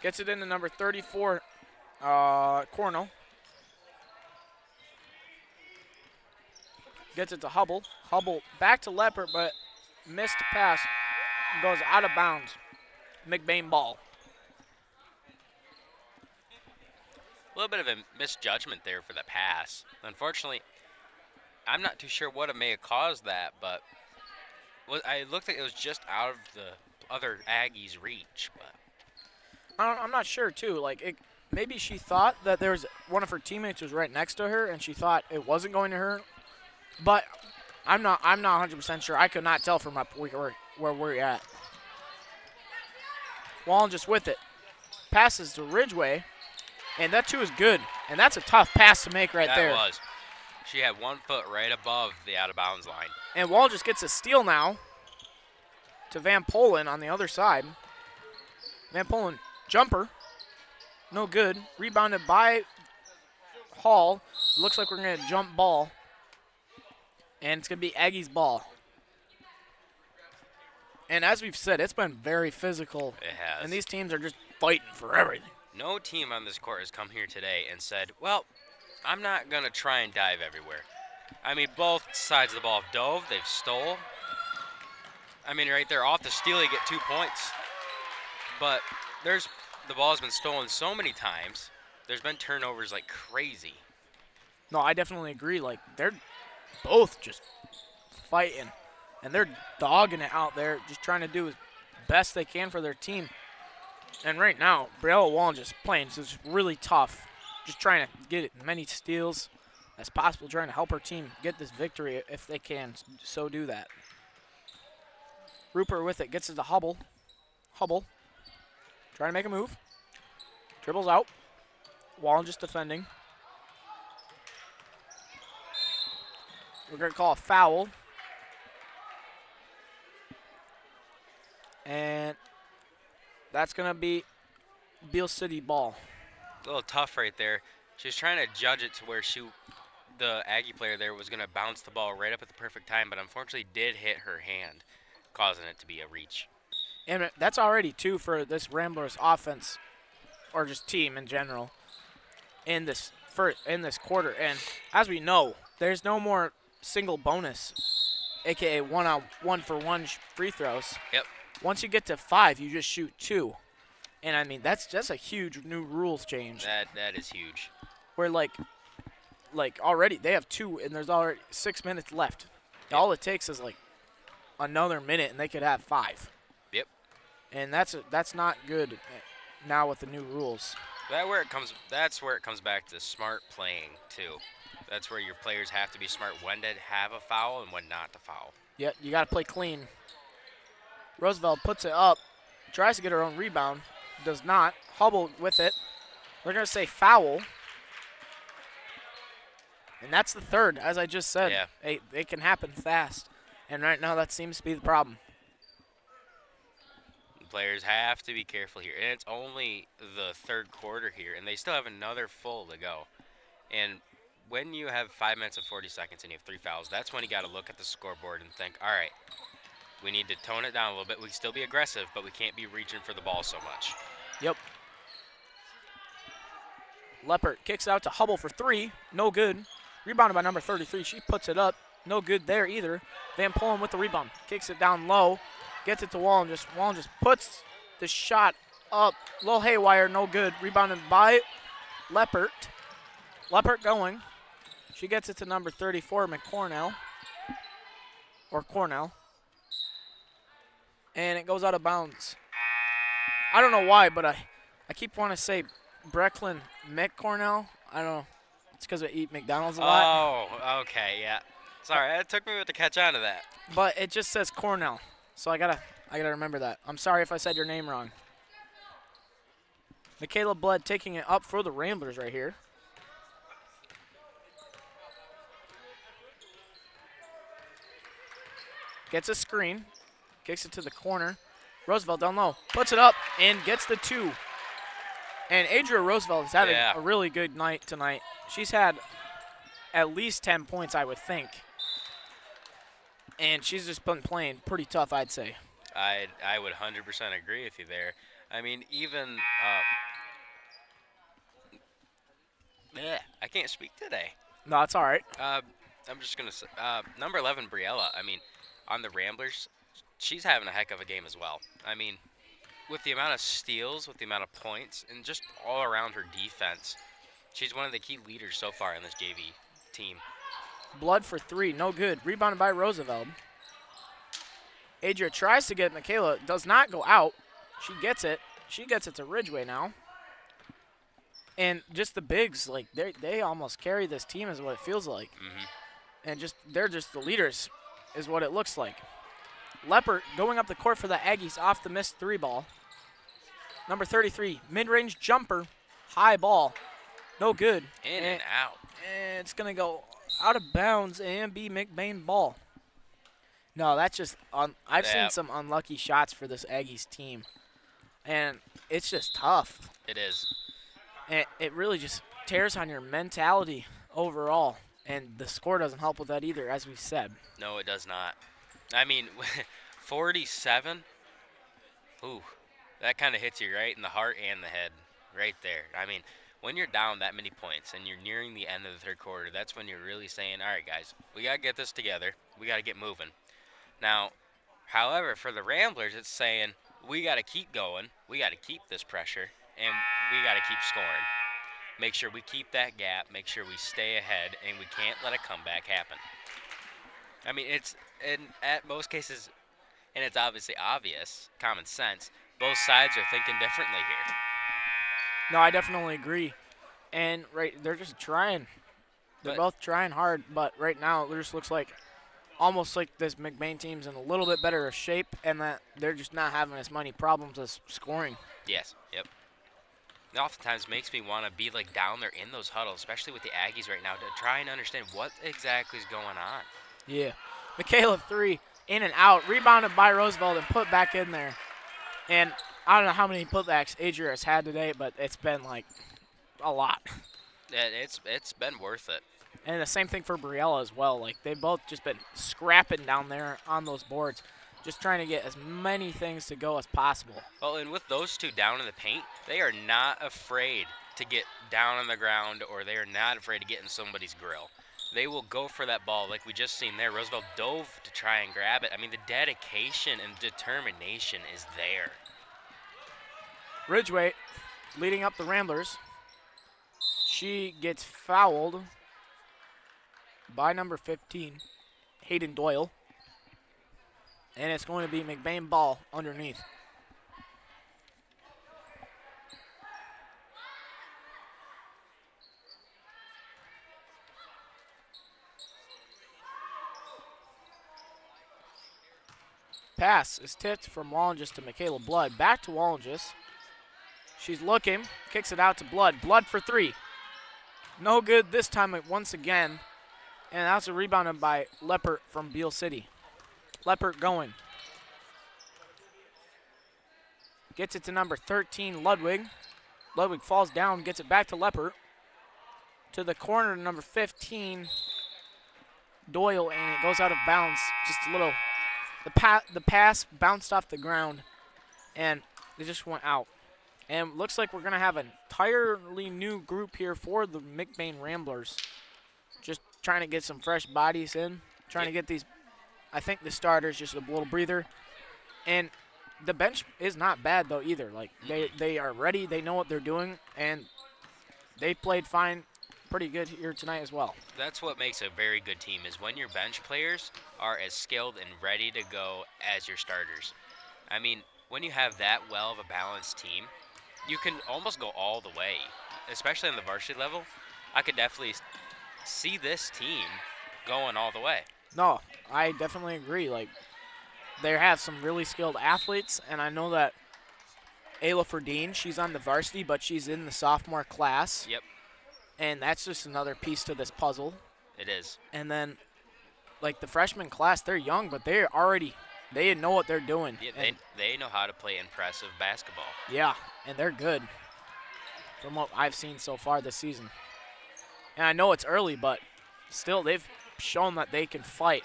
Gets it into number 34, Cornell. Gets it to Hubble. Hubble back to Leppert, but missed pass. Goes out of bounds. McBain ball. A little bit of a misjudgment there for the pass. Unfortunately, I'm not too sure what it may have caused that, but I looked like it was just out of the other Aggies' reach. But I'm not sure, too. Like, maybe she thought that there was one of her teammates was right next to her, and she thought it wasn't going to her. But I'm not 100% sure. I could not tell from up where we're at. Wallen just with it. Passes to Ridgeway, and that too is good. And that's a tough pass to make right there. That was. She had 1 foot right above the out-of-bounds line. And Wall just gets a steal now to Van Polen on the other side. Van Polen, jumper. No good. Rebounded by Hall. Looks like we're going to jump ball. And it's going to be Aggie's ball. And as we've said, it's been very physical. It has. And these teams are just fighting for everything. No team on this court has come here today and said, well, I'm not going to try and dive everywhere. I mean, both sides of the ball have dove. They've stole. I mean, right there, off the steal, you get 2 points. But the ball has been stolen so many times. There's been turnovers like crazy. No, I definitely agree. Like, they're both just fighting. And they're dogging it out there, just trying to do as best they can for their team. And right now, Briella Wallen just playing just really tough. Just trying to get as many steals as possible, trying to help her team get this victory if they can so do that. Rupert with it, gets it to Hubble. Hubble, trying to make a move. Dribbles out. Wallen just defending. We're going to call a foul. And that's going to be Beal City ball. A little tough right there. She was trying to judge it to where the Aggie player there was going to bounce the ball right up at the perfect time, but unfortunately did hit her hand, causing it to be a reach. And that's already 2 for this Ramblers offense, or just team in general, in this quarter. And as we know, there's no more single bonus, aka 1-on-1-for-1 free throws. Yep. Once you get to 5, you just shoot 2. And I mean, that's just a huge new rules change. That is huge. Where like already they have 2 and there's already 6 minutes left. Yep. All it takes is like another minute and they could have 5. Yep. And that's not good now with the new rules. That's where it comes back to smart playing too. That's where your players have to be smart when to have a foul and when not to foul. Yeah, you got to play clean. Roosevelt puts it up, tries to get her own rebound, does not. Hubble with it. We're going to say foul. And that's the third, as I just said. Yeah. It can happen fast. And right now that seems to be the problem. Players have to be careful here. And it's only the third quarter here, and they still have another full to go. And when you have 5 minutes and 40 seconds and you have 3 fouls, that's when you got to look at the scoreboard and think, all right, we need to tone it down a little bit. We can still be aggressive, but we can't be reaching for the ball so much. Yep. Leppert kicks out to Hubble for 3. No good. Rebounded by number 33. She puts it up. No good there either. Van Polen with the rebound. Kicks it down low. Gets it to Wallen. Wallen just puts the shot up. Little haywire. No good. Rebounded by Leppert. Leppert going. She gets it to number 34, McCornell. Or Cornell. And it goes out of bounds. I don't know why, but I keep wanting to say Brecklin McCornell. I don't know. It's because I eat McDonald's a lot. Oh, okay, yeah. Sorry, it took me a bit to catch on to that. But it just says Cornell, so I gotta remember that. I'm sorry if I said your name wrong. Michaela Blood taking it up for the Ramblers right here. Gets a screen, kicks it to the corner. Roosevelt down low, puts it up, and gets the 2. And Adria Roosevelt is having a really good night tonight. She's had at least 10 points, I would think. And she's just been playing pretty tough, I'd say. I would 100% agree with you there. I mean, even I can't speak today. No, it's all right. I'm just going to say, number 11, Briella, I mean, on the Ramblers, she's having a heck of a game as well. I mean, with the amount of steals, with the amount of points, and just all around her defense, she's one of the key leaders so far in this JV team. Blood for 3, no good. Rebounded by Roosevelt. Adria tries to get Michaela, does not go out. She gets it. She gets it to Ridgeway now. And just the bigs, like they almost carry this team is what it feels like. And they're just the leaders is what it looks like. Leppert going up the court for the Aggies off the missed 3 ball. Number 33, mid-range jumper, high ball. No good. In and out. And it's going to go out of bounds and be McBain ball. No, that's just I've seen some unlucky shots for this Aggies team. And it's just tough. It is. And it really just tears on your mentality overall. And the score doesn't help with that either, as we said. No, it does not. I mean, 47, ooh, that kind of hits you right in the heart and the head right there. I mean, when you're down that many points and you're nearing the end of the third quarter, that's when you're really saying, all right, guys, we got to get this together. We got to get moving. Now, however, for the Ramblers, it's saying we got to keep going. We got to keep this pressure, and we got to keep scoring. Make sure we keep that gap. Make sure we stay ahead, and we can't let a comeback happen. I mean, at most cases, and it's obviously obvious, common sense, both sides are thinking differently here. No, I definitely agree. And they're just trying. They're both trying hard, but right now it just looks like almost like this McBain team's in a little bit better shape and that they're just not having as many problems as scoring. Yes, yep. It oftentimes makes me want to be like down there in those huddles, especially with the Aggies right now, to try and understand what exactly is going on. Yeah. Michaela 3, in and out, rebounded by Roosevelt and put back in there. And I don't know how many putbacks Adria has had today, but it's been like a lot. It's been worth it. And the same thing for Briella as well. Like they've both just been scrapping down there on those boards, just trying to get as many things to go as possible. Well, and with those two down in the paint, they are not afraid to get down on the ground, or they are not afraid to get in somebody's grill. They will go for that ball like we just seen there. Roosevelt dove to try and grab it. I mean, the dedication and determination is there. Ridgeway leading up the Ramblers. She gets fouled by number 15, Hayden Doyle. And it's going to be McBain ball underneath. Pass is tipped from Wallenges to Michaela Blood. Back to Wallenges. She's looking, kicks it out to Blood. Blood for 3. No good this time once again. And that's a rebounded by Leppert from Beal City. Leppert going. Gets it to number 13, Ludwig. Ludwig falls down, gets it back to Leppert. To the corner, number 15, Doyle, and it goes out of bounds. Just a little, the pass bounced off the ground, and it just went out. And looks like we're going to have an entirely new group here for the McBain Ramblers. Just trying to get some fresh bodies in, trying to get these, I think the starters, just a little breather. And the bench is not bad, though, either. Like, they are ready, they know what they're doing, and they played fine, pretty good here tonight as well. That's what makes a very good team, is when your bench players are as skilled and ready to go as your starters. I mean, when you have that well of a balanced team, you can almost go all the way, especially on the varsity level. I could definitely see this team going all the way. No, I definitely agree. Like, they have some really skilled athletes, and I know that Ayla Ferdine, she's on the varsity, but she's in the sophomore class. Yep. And that's just another piece to this puzzle. It is. And then, like, the freshman class, they're young, but they know what they're doing. Yeah, they know how to play impressive basketball. Yeah, and they're good from what I've seen so far this season. And I know it's early, but still they've shown that they can fight.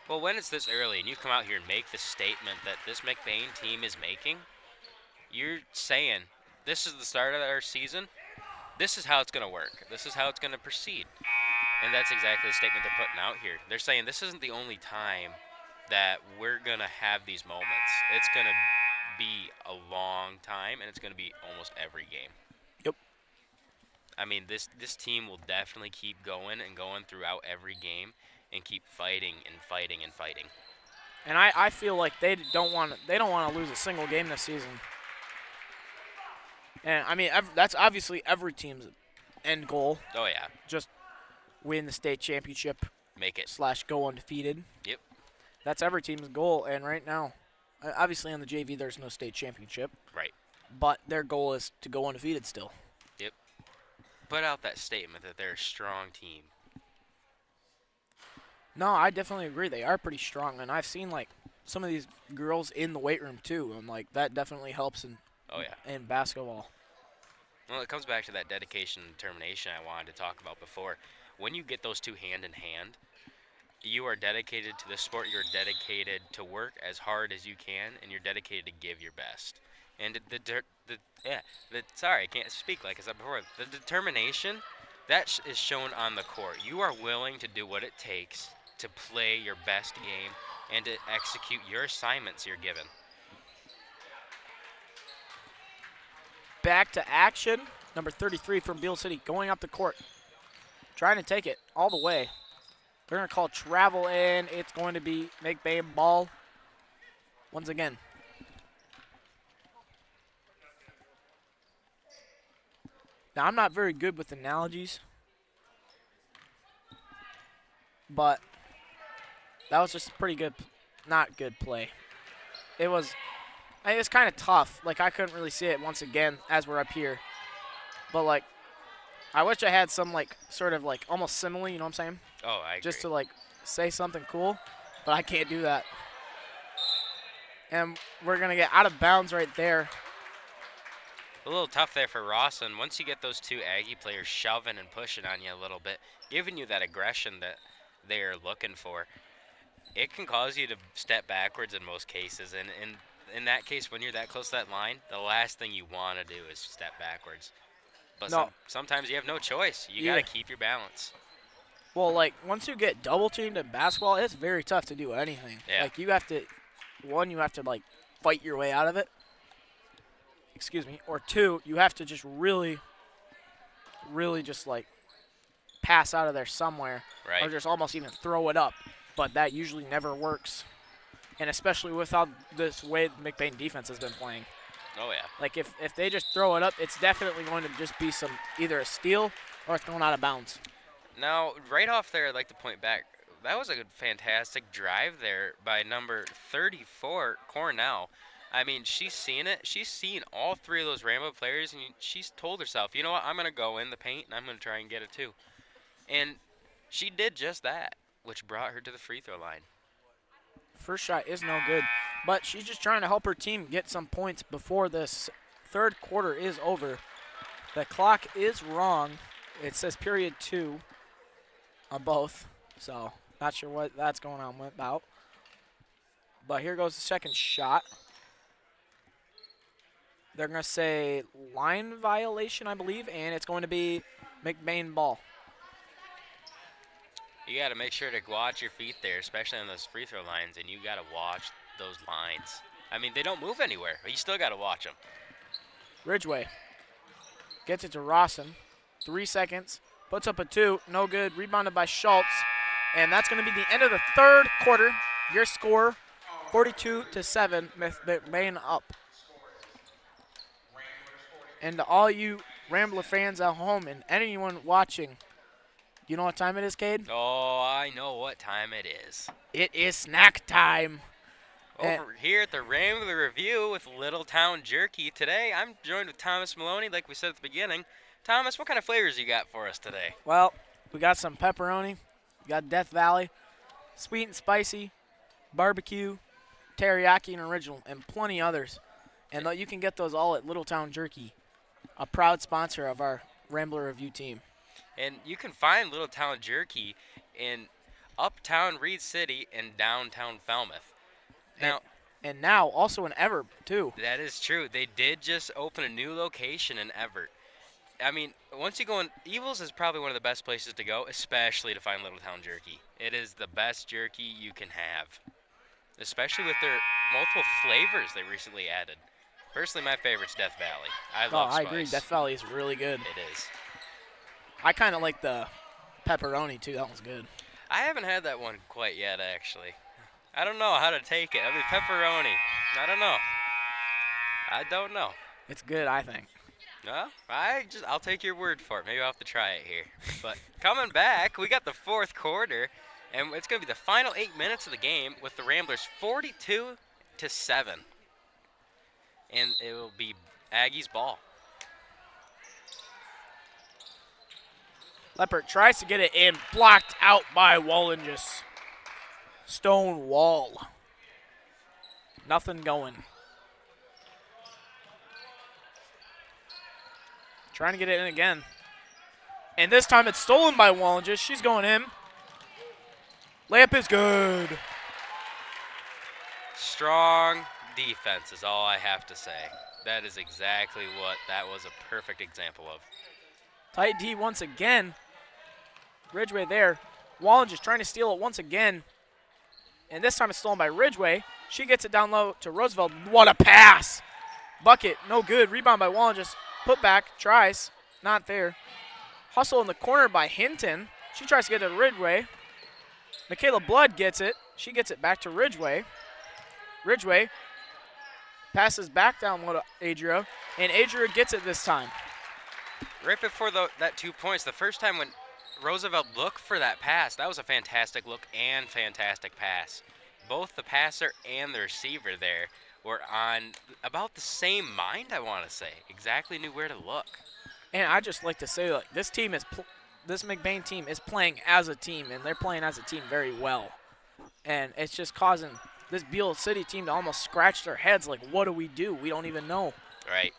Well, when it's this early and you come out here and make the statement that this McBain team is making, you're saying this is the start of our season. This is how it's going to work. This is how it's going to proceed. And that's exactly the statement they're putting out here. They're saying this isn't the only time that we're going to have these moments. It's going to be a long time, and it's going to be almost every game. Yep. I mean, this team will definitely keep going and going throughout every game and keep fighting and fighting and fighting. And I feel like they don't want to lose a single game this season. And, I mean, that's obviously every team's end goal. Oh, yeah. Just win the state championship. Make it. / go undefeated. Yep. That's every team's goal. And right now, obviously on the JV, there's no state championship. Right. But their goal is to go undefeated still. Yep. Put out that statement that they're a strong team. No, I definitely agree. They are pretty strong. And I've seen, like, some of these girls in the weight room, too. And, like, that definitely helps in basketball. Well, it comes back to that dedication and determination I wanted to talk about before. When you get those two hand in hand, you are dedicated to the sport. You're dedicated to work as hard as you can, and you're dedicated to give your best. And sorry, I can't speak like I said before. The determination, that is shown on the court. You are willing to do what it takes to play your best game and to execute your assignments you're given. Back to action. Number 33 from Beal City going up the court. Trying to take it all the way. They're going to call travel, and it's going to be McBain ball once again. Now, I'm not very good with analogies, but that was just a pretty good, not good play. It was kind of tough. Like, I couldn't really see it once again as we're up here. But, like, I wish I had some, like, sort of, like, almost simile, you know what I'm saying? Oh, I agree. Just to, like, say something cool, but I can't do that. And we're going to get out of bounds right there. A little tough there for Rawson. Once you get those two Aggie players shoving and pushing on you a little bit, giving you that aggression that they're looking for, it can cause you to step backwards in most cases. And in that case, when you're that close to that line, the last thing you want to do is step backwards. But sometimes you have no choice. You got to keep your balance. Well, like, once you get double-teamed in basketball, it's very tough to do anything. Yeah. Like, you have to, like, fight your way out of it. Excuse me. Or two, you have to just really just, like, pass out of there somewhere. Right. Or just almost even throw it up. But that usually never works. And especially with how this way the McBain defense has been playing. Oh, yeah. Like, if they just throw it up, it's definitely going to just be either a steal or it's going out of bounds. Now, right off there, I'd like to point back. That was a fantastic drive there by number 34, Cornell. I mean, she's seen it. She's seen all three of those Rambo players, and she's told herself, you know what, I'm going to go in the paint, and I'm going to try and get it too. And She did just that, which brought her to the free throw line. First shot is no good, but she's just trying to help her team get some points before this third quarter is over. The clock is wrong. It says period 2 on both, so not sure what that's going on about. But here goes the second shot. They're going to say line violation, I believe, and it's going to be McBain ball. You got to make sure to watch your feet there, especially on those free throw lines, and you got to watch those lines. I mean, they don't move anywhere, but you still got to watch them. Ridgway gets it to Rawson. 3 seconds. Puts up a 2. No good. Rebounded by Schultz. And that's going to be the end of the third quarter. Your score, 42-7. McBain up. And to all you Rambler fans at home and anyone watching, you know what time it is, Cade? Oh, I know what time it is. It is snack time. Over here at the Rambler Review with Little Town Jerky. Today, I'm joined with Thomas Maloney, like we said at the beginning. Thomas, what kind of flavors you got for us today? Well, we got some pepperoni. We got Death Valley, sweet and spicy, barbecue, teriyaki and original, and plenty others. And you can get those all at Little Town Jerky, a proud sponsor of our Rambler Review team. And you can find Little Town Jerky in uptown Reed City and downtown Falmouth. Now, and now also in Everett, too. That is true. They did just open a new location in Everett. I mean, once you go in, Evil's is probably one of the best places to go, especially to find Little Town Jerky. It is the best jerky you can have, especially with their multiple flavors they recently added. Personally, my favorite's Death Valley. I love spice. I agree. Death Valley is really good. It is. I kind of like the pepperoni, too. That one's good. I haven't had that one quite yet, actually. I don't know how to take it. I mean, pepperoni. I don't know. I don't know. It's good, I think. No, I'll take your word for it. Maybe I'll have to try it here. But coming back, we got the fourth quarter, and it's going to be the final 8 minutes of the game with the Ramblers 42-7. And it will be Aggies ball. Leppert tries to get it in, blocked out by Wallinges. Stone wall. Nothing going. Trying to get it in again. And this time it's stolen by Wallinges. She's going in. Layup is good. Strong defense is all I have to say. That is exactly what that was a perfect example of. Tight D once again. Ridgway there. Wallinges trying to steal it once again. And this time it's stolen by Ridgway. She gets it down low to Roosevelt. What a pass. Bucket, no good. Rebound by Wallinges. Put back, tries. Not there. Hustle in the corner by Hinton. She tries to get it to Ridgway. Michaela Blood gets it. She gets it back to Ridgway. Ridgway passes back down low to Adria. And Adria gets it this time. Right before that 2 points, the first time when Roosevelt looked for that pass, that was a fantastic look and fantastic pass. Both the passer and the receiver there were on about the same mind, I want to say. Exactly knew where to look. And I just like to say, like, this McBain team is playing as a team, and they're playing as a team very well. And it's just causing this Beal City team to almost scratch their heads like, what do? We don't even know. Right.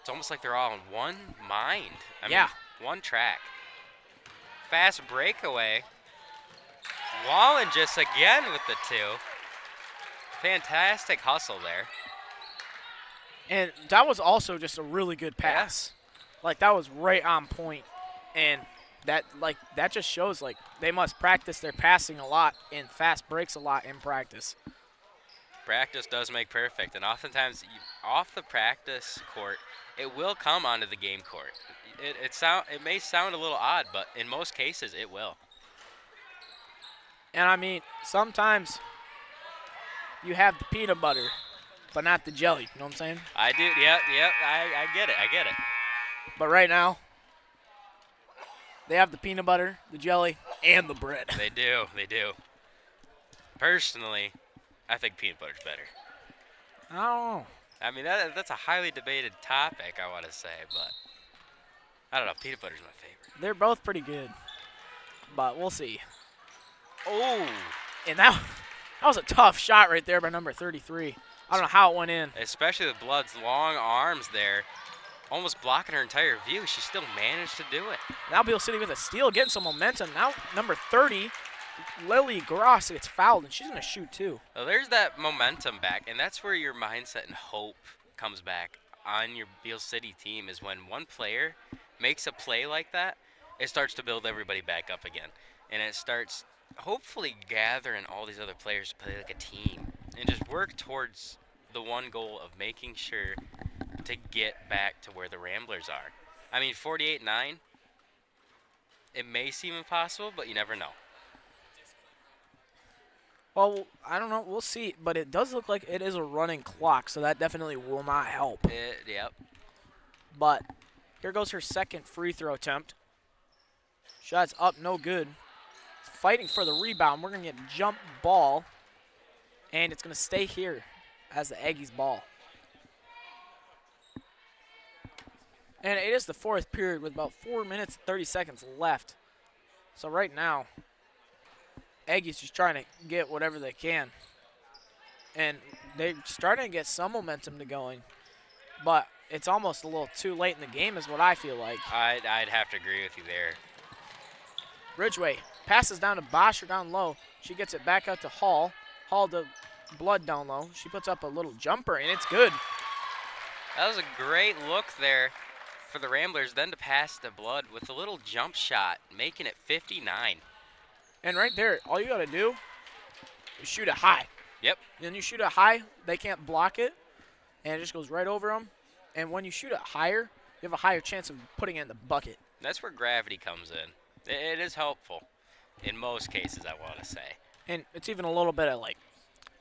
It's almost like they're all in one mind. I mean, one track. Fast breakaway. Wallinges again with the 2. Fantastic hustle there. And that was also just a really good pass. Yeah. Like, that was right on point. And that just shows, like, they must practice their passing a lot and fast breaks a lot in practice. Practice does make perfect. And oftentimes, off the practice court, it will come onto the game court. It may sound a little odd, but in most cases, it will. And, I mean, sometimes you have the peanut butter, but not the jelly. You know what I'm saying? I do. Yep. I get it. But right now, they have the peanut butter, the jelly, and the bread. They do. Personally, I think peanut butter's better. I don't know. I mean, that's a highly debated topic, I want to say, but I don't know. Peanut butter's my favorite. They're both pretty good. but we'll see. Oh, And that was a tough shot right there by number 33. I don't know how it went in. especially with Blood's long arms there, almost blocking her entire view. She still managed to do it. Now Beal City with a steal, getting some momentum. Now number 30, Lily Gross, gets fouled, and she's going to shoot too. So there's that momentum back, and that's where your mindset and hope comes back on your Beal City team is when one player makes a play like that, it starts to build everybody back up again. And it starts hopefully gathering all these other players to play like a team and just work towards the one goal of making sure to get back to where the Ramblers are. I mean, 48-9, it may seem impossible, but you never know. Well, I don't know. We'll see. But it does look like it is a running clock, so that definitely will not help. Yep. But here goes her second free throw attempt. Shot's up, no good. Fighting for the rebound. We're going to get jump ball, and it's going to stay here as the Aggies ball. And it is the fourth period with about 4 minutes and 30 seconds left. So right now, Aggies just trying to get whatever they can. And they're starting to get some momentum to going. But it's almost a little too late in the game is what I feel like. I'd have to agree with you there. Ridgway passes down to Bosher down low. She gets it back out to Hall. Hall to Blood down low. She puts up a little jumper, and it's good. That was a great look there for the Ramblers, then to pass to Blood with a little jump shot, making it 59. And right there, all you got to do is shoot it high. Yep. Then you shoot it high, they can't block it, and it just goes right over them. And when you shoot it higher, you have a higher chance of putting it in the bucket. That's where gravity comes in. It is helpful in most cases, I want to say. And it's even a little bit of, like,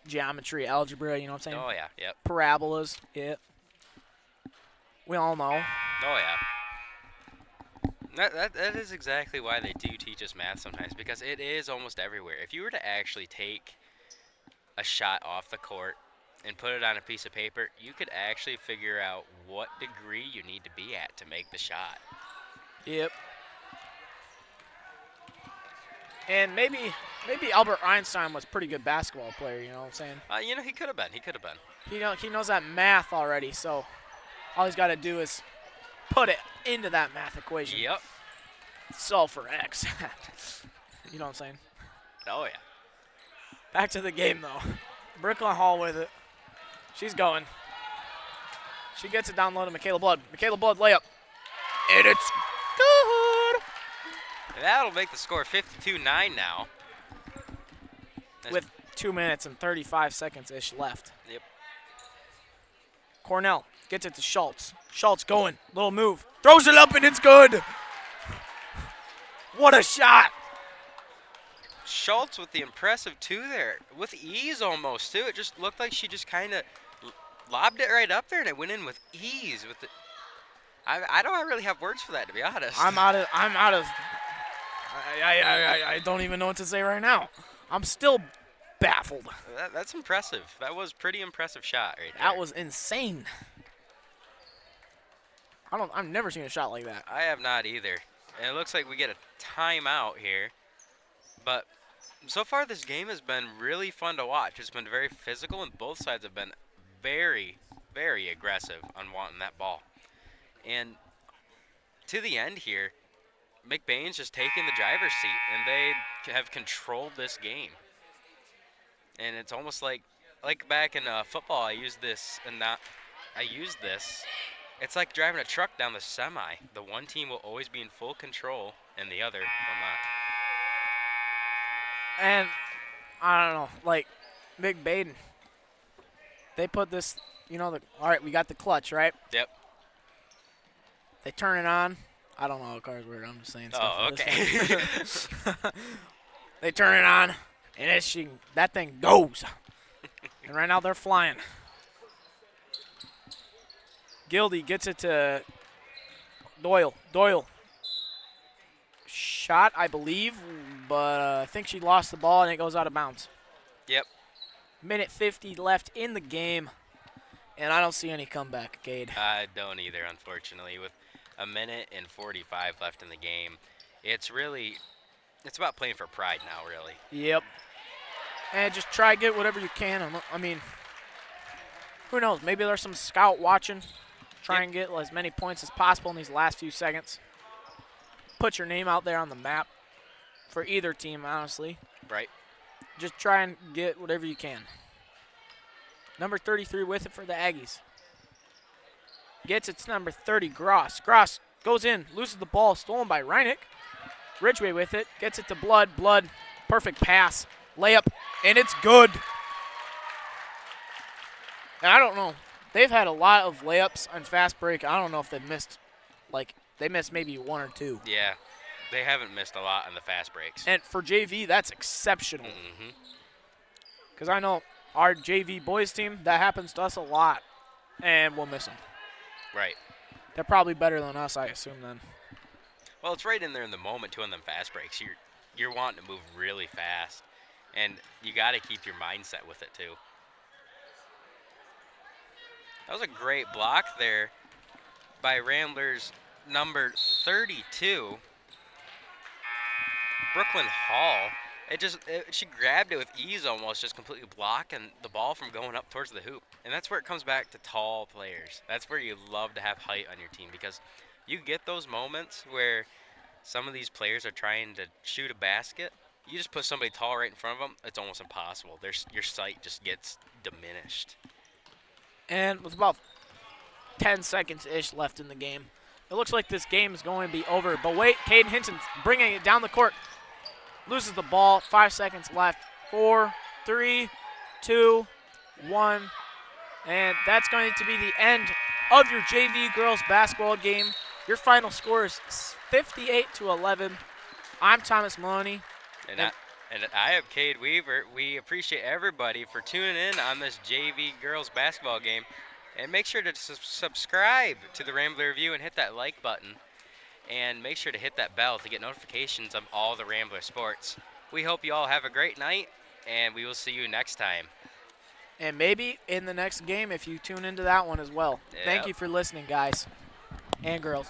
geometry, algebra, you know what I'm saying? Oh, yeah, yep. Parabolas, yeah. We all know. Oh, yeah. That is exactly why they do teach us math sometimes, because it is almost everywhere. If you were to actually take a shot off the court and put it on a piece of paper, you could actually figure out what degree you need to be at to make the shot. Yep. And maybe Albert Einstein was a pretty good basketball player, you know what I'm saying? He could have been. He could have been. He knows that math already, so all he's got to do is put it into that math equation. Yep. Solve for X. You know what I'm saying? Oh, yeah. Back to the game, though. Brooklyn Hall with it. She's going. She gets it down low to Michaela Blood. Michaela Blood layup. And it's good. That'll make the score 52-9 now. With 2 minutes and 35 seconds-ish left. Yep. Cornell gets it to Schultz. Schultz going. Little move. Throws it up, and it's good. What a shot. Schultz with the impressive two there. With ease almost, too. It just looked like she just kind of lobbed it right up there, and it went in with ease. With the, I don't really have words for that, to be honest. I don't even know what to say right now. I'm still baffled. That's impressive. That was pretty impressive shot right there. That was insane. I've never seen a shot like that. I have not either. And it looks like we get a timeout here. But so far this game has been really fun to watch. It's been very physical, and both sides have been very, very aggressive on wanting that ball. And to the end here, McBain's just taking the driver's seat, and they have controlled this game. And it's almost like back in football, I used this. It's like driving a truck down the semi. The one team will always be in full control, and the other will not. And I don't know, like McBain, they put this, all right, we got the clutch, right? Yep. They turn it on. I don't know how cars work. I'm just saying stuff. Oh, okay. They turn it on, and that thing goes. And right now they're flying. Gildy gets it to Doyle. Doyle. Shot, I believe, but I think she lost the ball, and it goes out of bounds. Yep. Minute 50 left in the game, and I don't see any comeback, Cade. I don't either, unfortunately. With a minute and 45 left in the game, it's really It's about playing for pride now, really. Yep. And just try to get whatever you can. I mean, who knows? Maybe there's some scout watching. Try and get as many points as possible in these last few seconds. Put your name out there on the map for either team, honestly. Right. Just try and get whatever you can. Number 33 with it for the Aggies. Gets it to number 30, Gross. Gross goes in, loses the ball, stolen by Reineck. Ridgway with it, gets it to Blood. Blood, perfect pass, layup, and it's good. And I don't know. They've had a lot of layups on fast break. I don't know if they've missed, they missed maybe one or two. Yeah, they haven't missed a lot on the fast breaks. And for JV, that's exceptional. Mm-hmm. Because I know our JV boys team, that happens to us a lot, and we'll miss them. Right. They're probably better than us, I assume, then. Well, it's right in there in the moment, too, on them fast breaks. You're wanting to move really fast, and you got to keep your mindset with it, too. That was a great block there by Ramblers number 32, Brooklyn Hall. She grabbed it with ease almost, just completely blocking the ball from going up towards the hoop. And that's where it comes back to tall players. That's where you love to have height on your team, because you get those moments where some of these players are trying to shoot a basket. You just put somebody tall right in front of them, it's almost impossible. Your sight just gets diminished. And with about 10 seconds-ish left in the game, it looks like this game is going to be over. But wait, Caden Hinton's bringing it down the court. Loses the ball, 5 seconds left. 4, 3, 2, 1. And that's going to be the end of your JV girls basketball game. Your final score is 58-11. I'm Thomas Maloney. And I have Cade Weaver. We appreciate everybody for tuning in on this JV girls basketball game. And make sure to subscribe to the Rambler Review and hit that like button. And make sure to hit that bell to get notifications of all the Rambler sports. We hope you all have a great night, and we will see you next time. And maybe in the next game if you tune into that one as well. Yep. Thank you for listening, guys and girls.